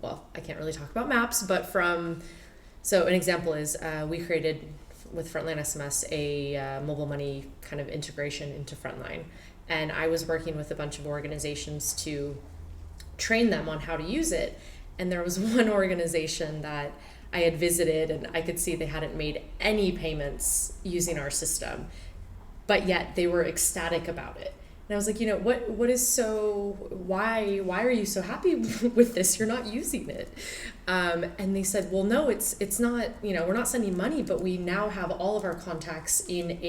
well, I can't really talk about maps, but so an example is we created with Frontline SMS a mobile money kind of integration into Frontline. And I was working with a bunch of organizations to train them on how to use it. And there was one organization that I had visited, and I could see they hadn't made any payments using our system, but yet they were ecstatic about it. And I was like, why are you so happy with this? You're not using it. And they said, well, no, it's not, we're not sending money, but we now have all of our contacts in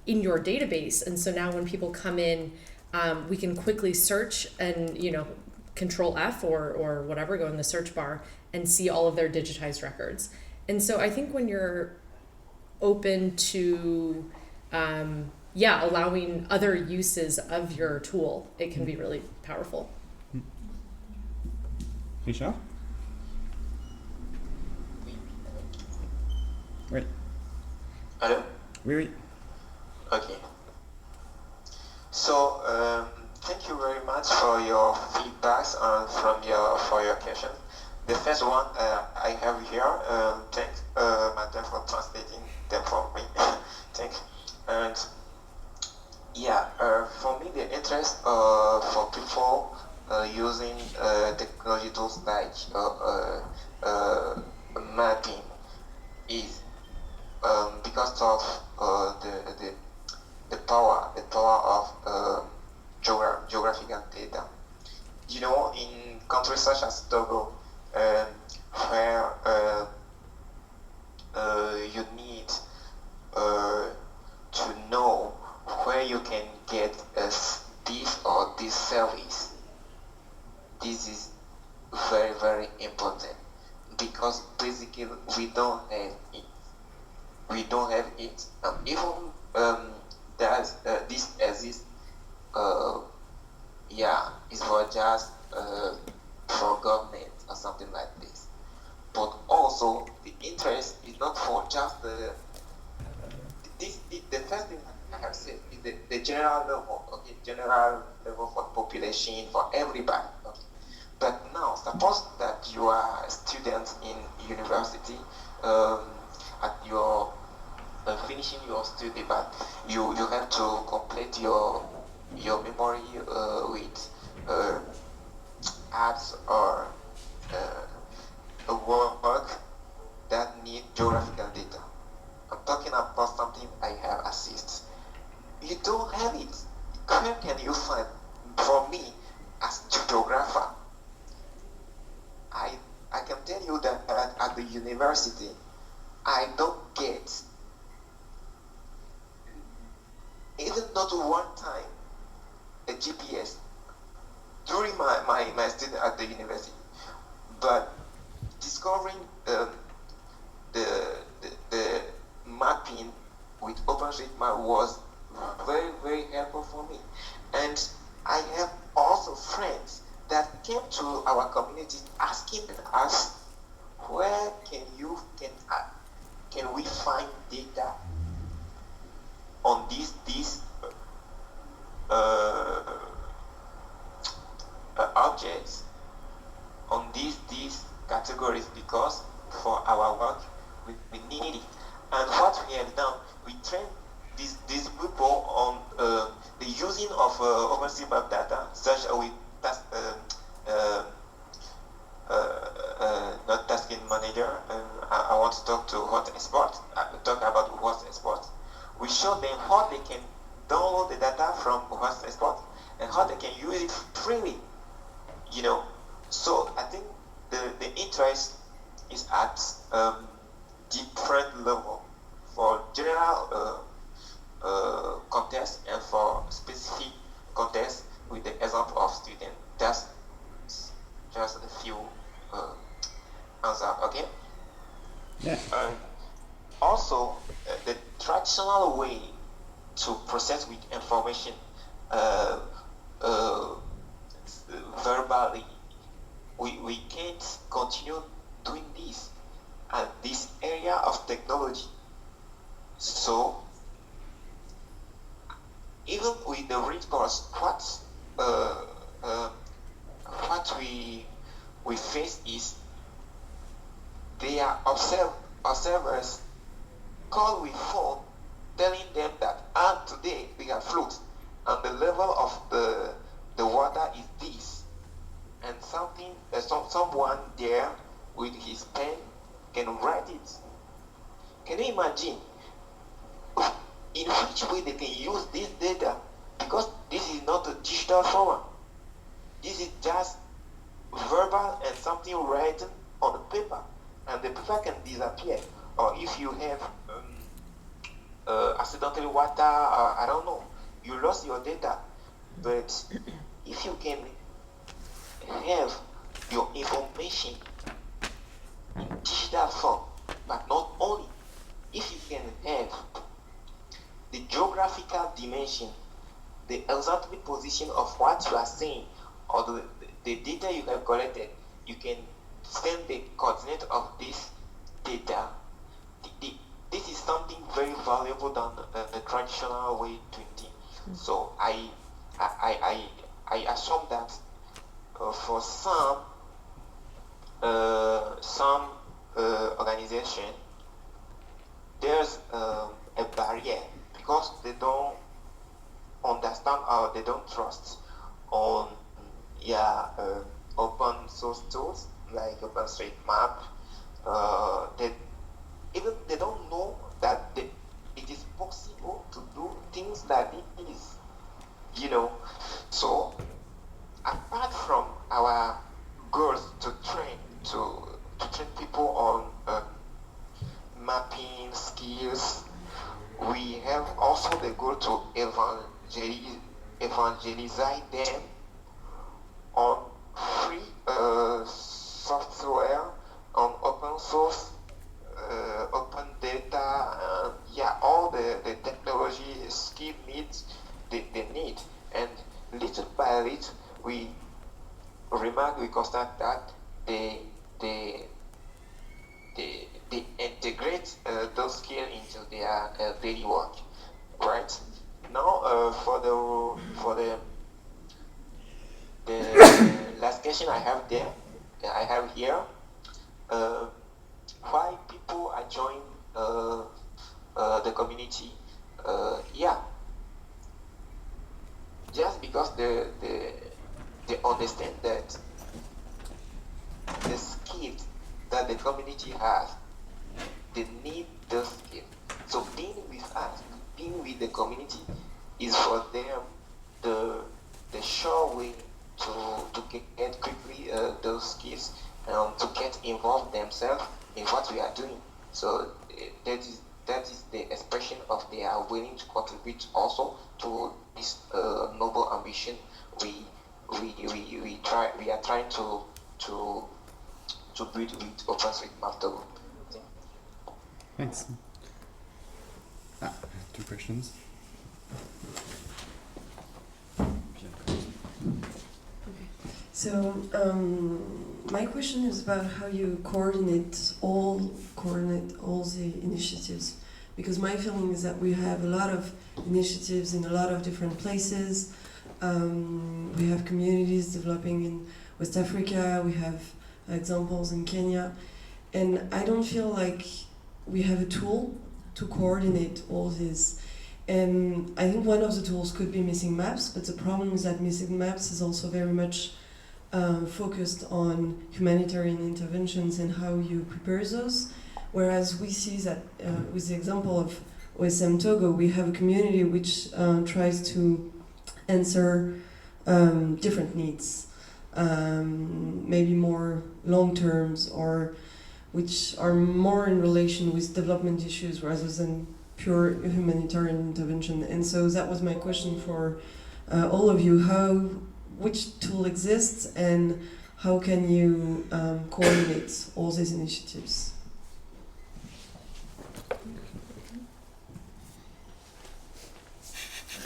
your database. And so now when people come in, we can quickly search and, Control F or whatever, go in the search bar and see all of their digitized records. And so I think when you're open to, allowing other uses of your tool, it can be really powerful. Richard? Oui. Hello? Oui. Okay. So, thank you very much for your feedbacks and for your questions. The first one I have here, thanks, Madam, for translating them for me. Thanks. And for me, the interest for people using technology tools like mapping is because of the power of geographical data. In countries such as Togo, where you need to know where you can get this or this service. This is very, very important because basically we don't have it. Even this exists. It's for just for government or something like this. But also the interest is not for just the first thing I have said is the general level, general level for population, for everybody. Okay? But now suppose that you are a student in university, at your finishing your study, but you have to complete your memory with apps or work that need geographical data. I'm talking about something I have assist. You don't have it. Where can you find? For me, as geographer, I can tell you that at the university, I don't get even not one time a GPS during my study at the university. But discovering the mapping with OpenStreetMap was very, very helpful for me. And I have also friends that came to our community asking us, where can we find data on these objects, on these categories, because for our work we need it. And what we have done, we train these people on the using of OpenStreetMap data, such as with not tasking manager. I want to talk to hotspot. Talk about hotspot. We show them how they can download the data from hotspot and how they can use it freely. So I think the interest is at different level for general context and for specific context with the example of student. That's just a few answer, okay? Yeah. Also, the traditional way to process with information verbally, we can't continue doing this at this area of technology. So, even with the recourse, what we face is they are observers call with phone telling them that today we have floods and the level of the water is this, and someone there with his pen can write it. Can you imagine in which way they can use this data? Because this is not a digital form. This is just verbal and something written on the paper, and the paper can disappear. Or if you have accidentally water, I don't know, you lost your data. But if you can have your information in digital form, but not only, if you can have the geographical dimension, the exact position of what you are saying, or the data you have collected, you can send the coordinate of this data. This is something very valuable than the traditional way doing things. So I assume that for some organization, there's a barrier because they don't understand or they don't trust on open source tools like OpenStreetMap. They don't know that it is possible to do things like this, So apart from our goals to train people on mapping skills, we have also the goal to evangelize them on free software, on open source, open data, all the technology skill needs they need. And little by little, we constate that they integrate those skills into their daily work, right? Now, for the last question I have here, why people are joining the community? Just because they understand that the skills that the community has, they need those skills. So being with us, being with the community, is for them the sure way to get quickly those skills and to get involved themselves in what we are doing. So that is the expression of they are willing to contribute also to this noble ambition we are trying to build with OpenStreetMap Togo. Thanks. Two questions. So my question is about how you coordinate all the initiatives, because my feeling is that we have a lot of initiatives in a lot of different places. We have communities developing in West Africa, we have examples in Kenya, and I don't feel like we have a tool to coordinate all this. And I think one of the tools could be missing maps, but the problem is that missing maps is also very much focused on humanitarian interventions and how you prepare those. Whereas we see that with the example of OSM Togo, we have a community which tries to answer different needs. maybe more long terms, or which are more in relation with development issues rather than pure humanitarian intervention. And so that was my question for all of you: which tool exists, and how can you coordinate all these initiatives?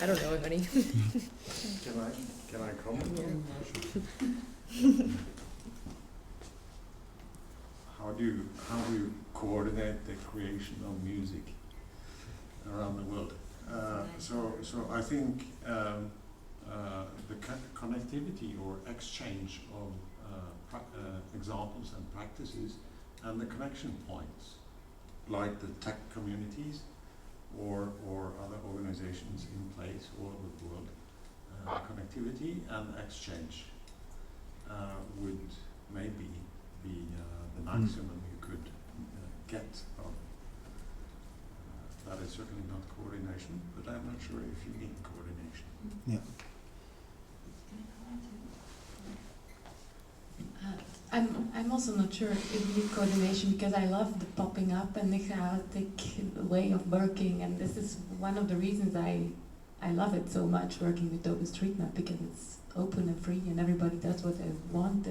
I don't know if any. Can I comment on that? How do you coordinate the creation of music around the world? So I think the connectivity or exchange of examples and practices, and the connection points, like the tech communities or other organizations in place all over the world, connectivity and exchange would maybe be the maximum you could get of. That is certainly not coordination, but I'm not sure if you need coordination. Yeah. I'm also not sure if we need coordination, because I love the popping up and the chaotic way of working, and this is one of the reasons I love it so much, working with OpenStreetMap, because it's open and free and everybody does what they want.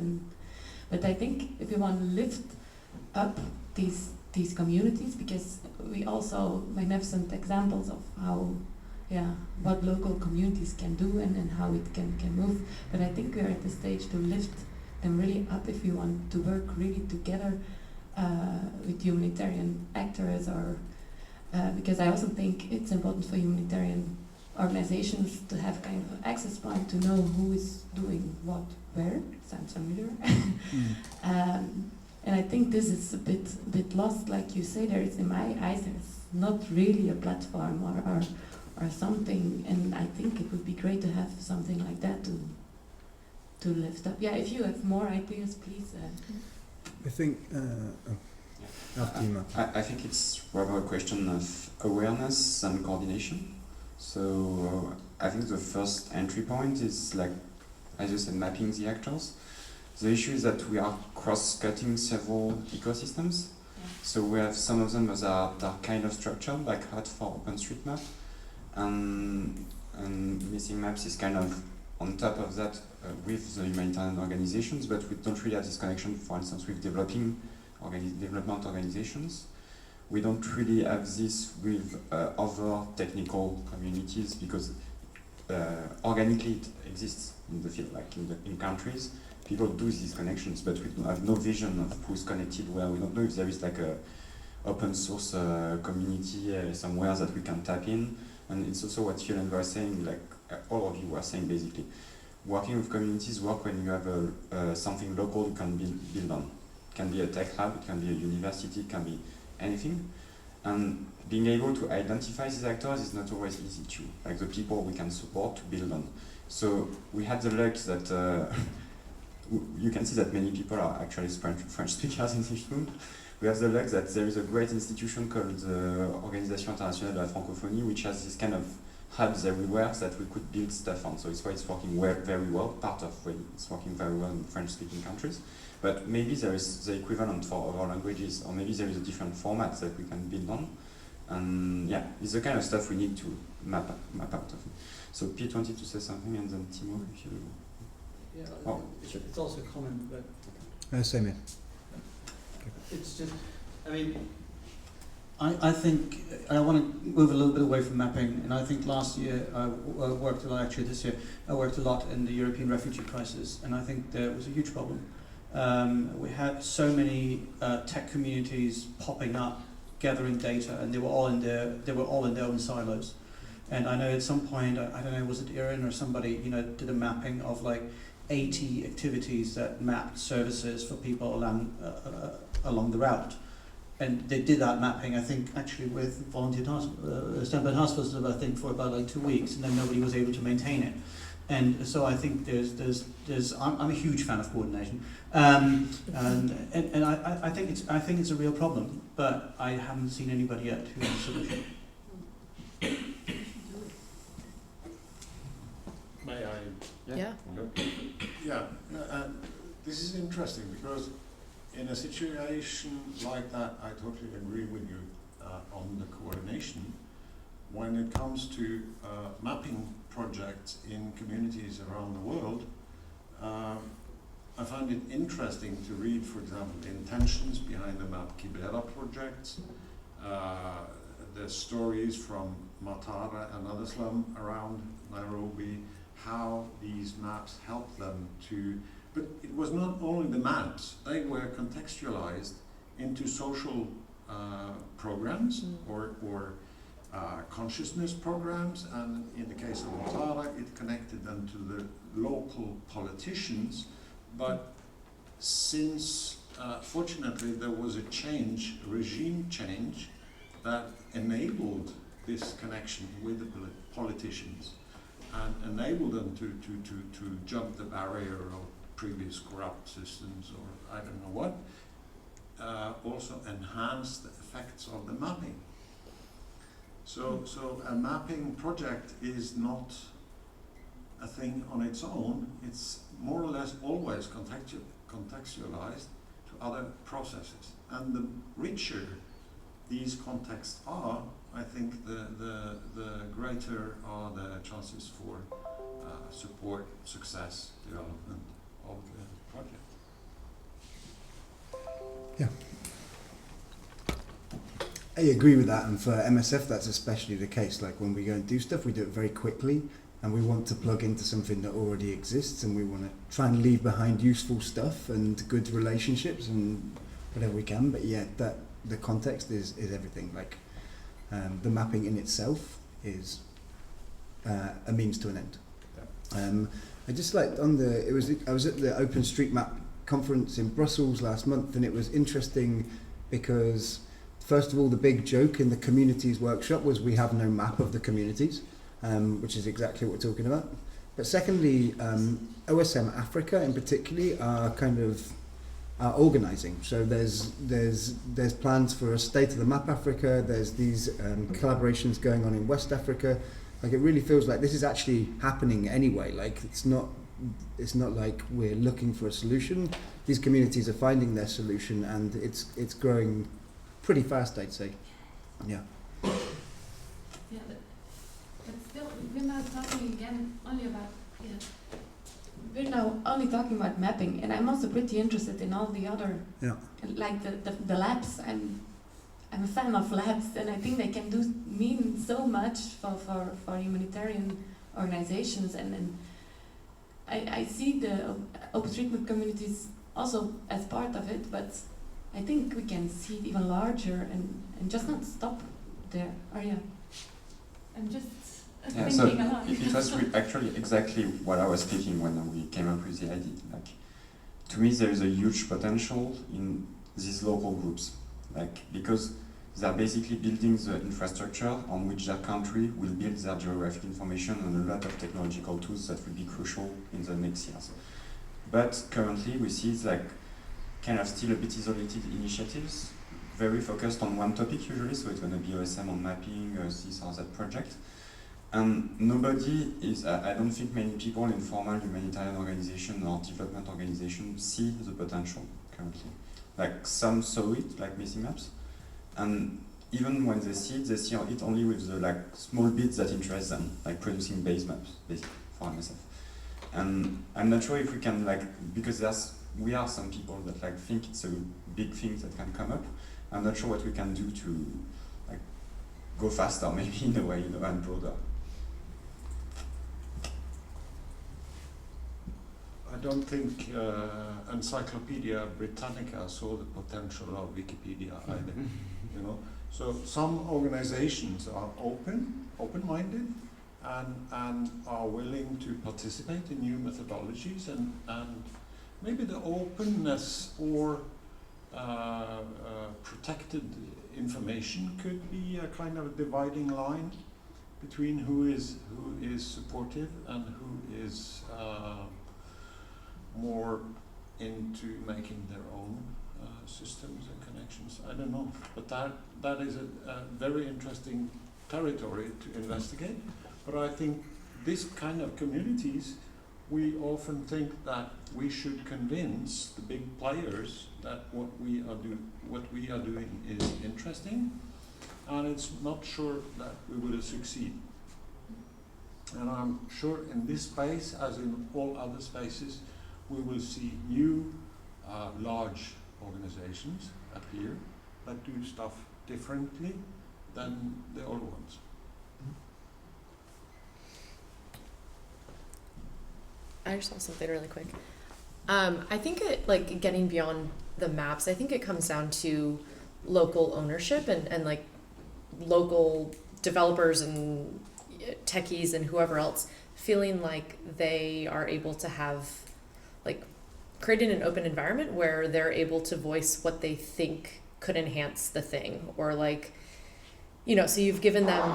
But I think if we want to lift up these communities, because we also magnificent examples of how what local communities can do and how it can move. But I think we are at the stage to lift them really up if we want to work really together with humanitarian actors, or because I also think it's important for humanitarian organizations to have kind of an access point to know who is doing what where. Sounds familiar. And I think this is a bit lost, like you say. There is, in my eyes, there's not really a platform or something, and I think it would be great to have something like that to lift up. Yeah, if you have more ideas, please. I think after you, Mark. I think it's rather a question of awareness and coordination. So I think the first entry point is, like, as you said, mapping the actors. The issue is that we are cross-cutting several ecosystems. Yeah. So we have some of them that are kind of structured, like HUD for OpenStreetMap, and Missing Maps is kind of on top of that with the humanitarian organizations, but we don't really have this connection, for instance, with development organizations. We don't really have this with other technical communities, because organically it exists in the field, like in countries. People do these connections, but we have no vision of who's connected where. We don't know if there is like a open source community somewhere that we can tap in. And it's also what Violaine was saying, like all of you were saying basically. Working with communities work when you have something local you can build on. It can be a tech lab, it can be a university, it can be anything. And being able to identify these actors is not always easy too, like the people we can support to build on. So we had the luck that you can see that many people are actually French speakers in this room. We have the luck that there is a great institution called the Organisation Internationale de la Francophonie, which has this kind of hubs everywhere that we could build stuff on. So it's why it's working very well, part of why it's working very well in French-speaking countries. But maybe there is the equivalent for other languages, or maybe there is a different format that we can build on. And yeah, it's the kind of stuff we need to map out of. So Pete wanted to say something, and then Timo, if you... Yeah, Oh. it's also a comment, but Same here. it's just, I mean, I think I want to move a little bit away from mapping, and I think last year I worked a lot, actually this year, I worked a lot in the European refugee crisis, and I think there was a huge problem. We had so many tech communities popping up, gathering data, and they were all in their own silos. And I know at some point, I don't know, was it Erin or somebody, did a mapping of like 80 activities that mapped services for people along the route. And they did that mapping, I think, actually with volunteer standby task forces, I think, for about like 2 weeks, and then nobody was able to maintain it. And so I think I'm a huge fan of coordination, and I think it's a real problem, but I haven't seen anybody yet who has a solution. May I? Yeah. Yeah, this is interesting because in a situation like that, I totally agree with you on the coordination. When it comes to mapping projects in communities around the world, I find it interesting to read, for example, the intentions behind the Map Kibera projects, the stories from Matara and other slums around Nairobi, how these maps help them to, but it was not only the maps, they were contextualized into social programs or consciousness programs, and in the case of Matara, it connected them to the local politicians. But since, fortunately, there was a change, regime change, that enabled this connection with the politicians and enabled them to jump the barrier of previous corrupt systems or I don't know what, also enhanced the effects of the mapping. So a mapping project is not a thing on its own, it's more or less always contextualized to other processes. And the richer these contexts are, I think the greater are the chances for support, success, development of the project. Yeah. I agree with that, and for MSF that's especially the case. Like when we go and do stuff, we do it very quickly, and we want to plug into something that already exists, and we want to try and leave behind useful stuff and good relationships and whatever we can. But yeah, that the context is everything. Like the mapping in itself is a means to an end. I just liked on the I was at the OpenStreetMap conference in Brussels last month, and it was interesting because first of all, the big joke in the communities workshop was we have no map of the communities, which is exactly what we're talking about. But secondly, OSM Africa in particular are kind of organising. So there's plans for a State of the Map Africa. There's these collaborations going on in West Africa. Like it really feels like this is actually happening anyway. Like it's not like we're looking for a solution. These communities are finding their solution, and it's growing pretty fast, I'd say. Yeah. Yeah, but still, we're now talking again only about, we're now only talking about mapping, and I'm also pretty interested in all the other, like the labs. I'm a fan of labs, and I think they can mean so much for humanitarian organizations, and I see the OpenStreetMap communities also as part of it, but I think we can see it even larger and just not stop there. I'm just thinking a lot. It was actually exactly what I was thinking when we came up with the idea. Like, to me, there is a huge potential in these local groups, because they are basically building the infrastructure on which their country will build their geographic information and a lot of technological tools that will be crucial in the next years. But currently, we see it's like kind of still a bit isolated initiatives, very focused on one topic usually, so it's going to be OSM on mapping, this or that project. And nobody is, I don't think many people in formal humanitarian organization or development organization see the potential currently. Like some saw it, like missing maps, and even when they see it only with the small bits that interest them, like producing base maps, basically, for MSF. And I'm not sure if we can, because we are some people that think it's a big thing that can come up. I'm not sure what we can do to go faster, maybe in a way, and broader. I don't think Encyclopedia Britannica saw the potential of Wikipedia either. So some organizations are open-minded, and are willing to participate in new methodologies, and maybe the openness or protected information could be a kind of dividing line between who is supportive and who is more into making their own systems and connections. I don't know, but that is a very interesting territory to investigate. But I think this kind of communities we often think that we should convince the big players that what we are doing is interesting, and it's not sure that we will succeed. And I'm sure in this space, as in all other spaces, we will see new large organizations appear that do stuff differently than the old ones. I just saw something really quick. I think it, like, getting beyond the maps, I think it comes down to local ownership and like local developers and techies and whoever else feeling like they are able to have, like, creating an open environment where they're able to voice what they think could enhance the thing, or like, you know, so you've given them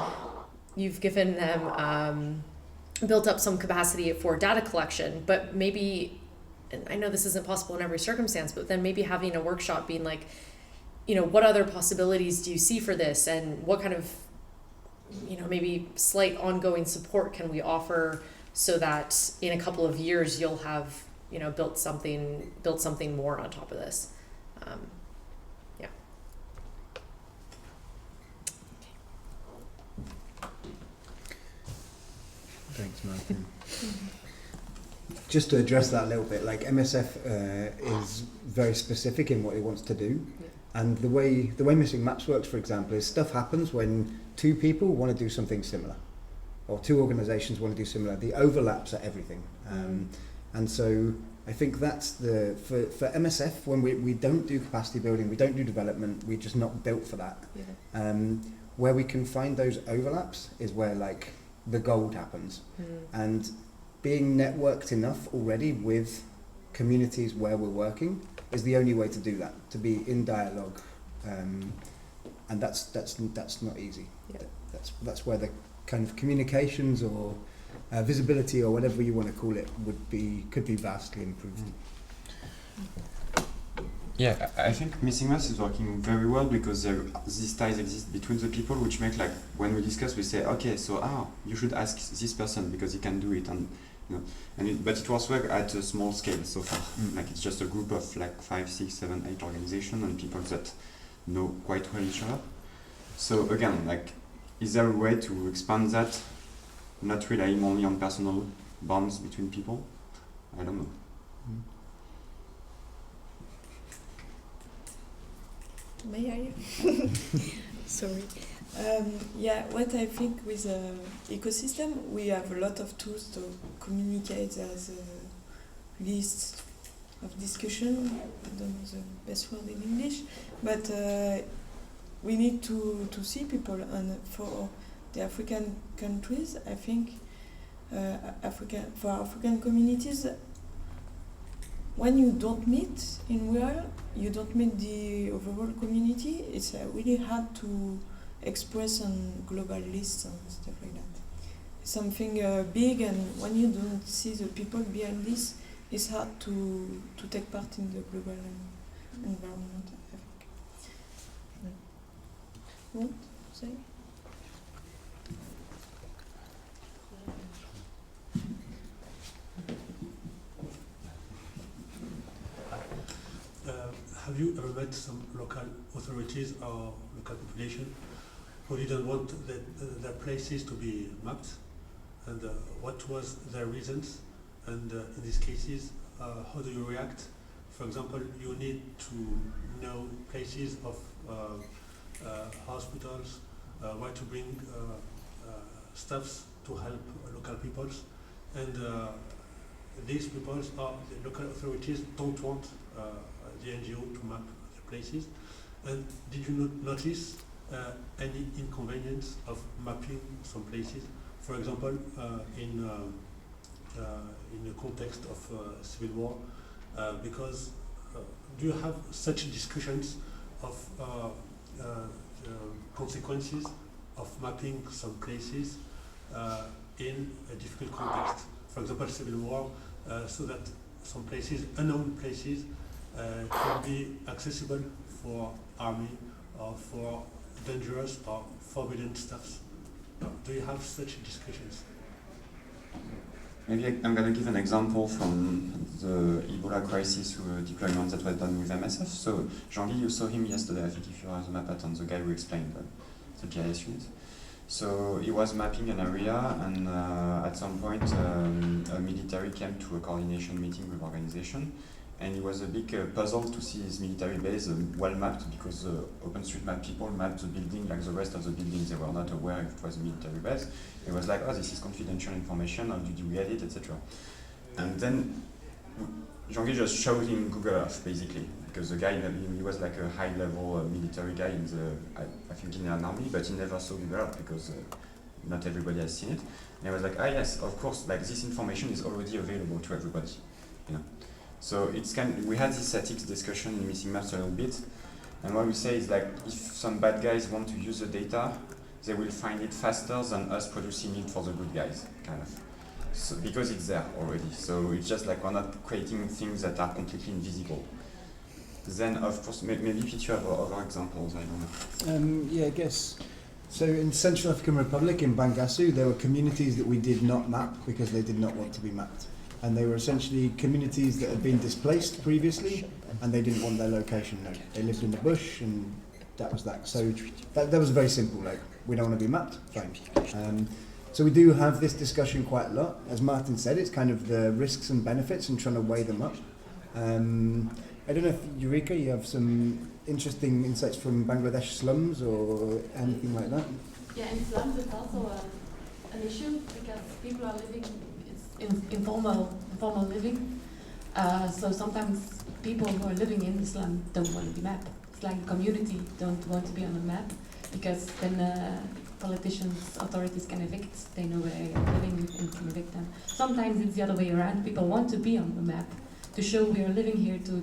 built up some capacity for data collection, but maybe, and I know this isn't possible in every circumstance, but then maybe having a workshop being like, you know, what other possibilities do you see for this, and what kind of, you know, maybe slight ongoing support can we offer so that in a couple of years you'll have, you know, built something more on top of this. Yeah. Thanks, Martin. Just to address that a little bit, like MSF is very specific in what it wants to do, and the way Missing Maps works, for example, is stuff happens when two people want to do something similar, or two organisations want to do similar. The overlaps are everything, and so I think that's for MSF, when we don't do capacity building, we don't do development, we're just not built for that. Yeah. Where we can find those overlaps is where, like, the gold happens. And being networked enough already with communities where we're working is the only way to do that, to be in dialogue, and that's not easy. Yeah. That's where the kind of communications or visibility or whatever you want to call it could be vastly improved. Yeah, I think Missing Maps is working very well because these ties exist between the people, which make, like, when we discuss, we say, okay, so you should ask this person because he can do it, and you know, but it was work at a small scale so far. Like, it's just a group of like 5, 6, 7, 8 organizations and people that know quite well each other. So again, like, is there a way to expand that, not relying only on personal bonds between people? I don't know. May I? Sorry. Yeah, what I think with ecosystem, we have a lot of tools to communicate as a list of discussion. I don't know the best word in English, but we need to see people, and for the African countries, I think for African communities, when you don't meet in real, you don't meet the overall community, it's really hard to express on global lists and stuff like that. Something big, and when you don't see the people behind this, it's hard to take part in the global environment, I think. You want to say? Have you ever met some local authorities or local population who didn't want their places to be mapped? And what was their reasons? And in these cases, how do you react? For example, you need to know places of hospitals, where to bring staffs to help local peoples. And these peoples, the local authorities, don't want the NGO to map the places. And did you notice any inconvenience of mapping some places? For example, in the context of civil war, because do you have such discussions of consequences of mapping some places in a difficult context? For example, civil war, so that some places, unknown places, can be accessible for army or for dangerous or forbidden stuffs. Do you have such discussions? Maybe I'm going to give an example from the Ebola crisis deployment that was done with MSF. So GeOnG, you saw him yesterday, I think, if you have the map on the guy who explained the GIS unit. So he was mapping an area, and at some point a military came to a coordination meeting with organization, and it was a big puzzle to see his military base well mapped, because OpenStreetMap people mapped the building like the rest of the buildings. They were not aware if it was a military base. It was like, oh, this is confidential information, how did you get it, etc. And then GeOnG just showed him Google Earth, basically, because the guy, he was like a high-level military guy in the, I think in an army, but he never saw Google Earth because not everybody has seen it. And I was like, ah yes, of course, like this information is already available to everybody, you know. So it's we had this ethics discussion in Missing Maps a little bit, and what we say is like, if some bad guys want to use the data, they will find it faster than us producing it for the good guys, kind of. So, because it's there already. So it's just like we're not creating things that are completely invisible. Then, of course, maybe Pete, you have other examples, I don't know. Yeah, I guess. So in Central African Republic, in Bangassou, there were communities that we did not map because they did not want to be mapped. And they were essentially communities that had been displaced previously, and they didn't want their location known. They lived in the bush, and that was that. So that was very simple, like, we don't want to be mapped, fine. So we do have this discussion quite a lot. As Martin said, it's kind of the risks and benefits and trying to weigh them up. I don't know if, Eureka, you have some interesting insights from Bangladesh slums or anything like that? Yeah, in slums it's also an issue because people are living in informal living. So sometimes people who are living in the slum don't want to be mapped. It's like the community don't want to be on the map because then politicians, authorities can evict. They know where they are living and can evict them. Sometimes it's the other way around. People want to be on the map to show we are living here, to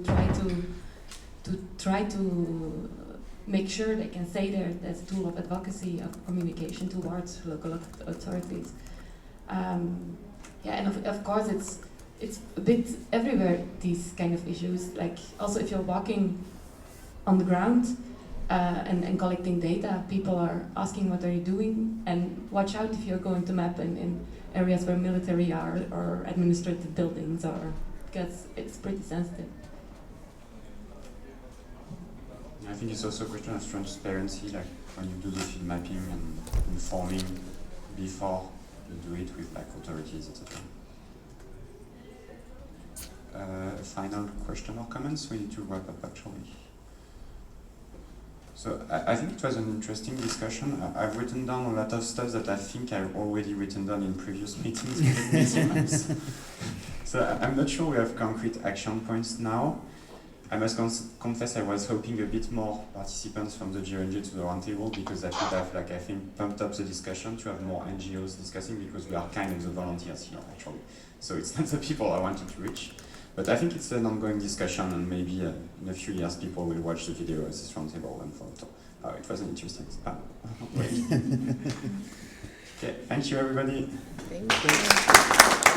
try to make sure they can stay there as a tool of advocacy, of communication towards local authorities. Yeah, and of course it's a bit everywhere, these kind of issues. Like also if you're walking on the ground and collecting data, people are asking what are you doing, and watch out if you're going to map in areas where military are or administrative buildings are, because it's pretty sensitive. I think it's also a question of transparency, like when you do the field mapping and informing before you do it with like authorities, etc. Final question or comments? We need to wrap up actually. So I think it was an interesting discussion. I've written down a lot of stuff that I think I've already written down in previous meetings with measurements. So I'm not sure we have concrete action points now. I must confess I was hoping a bit more participants from the GeOnG to the roundtable, because that would have, like, I think, pumped up the discussion to have more NGOs discussing, because we are kind of the volunteers here, actually. So it's not the people I wanted to reach. But I think it's an ongoing discussion, and maybe in a few years people will watch the video as this roundtable and photo. Oh, it was an interesting Okay, thank you everybody. Thank you.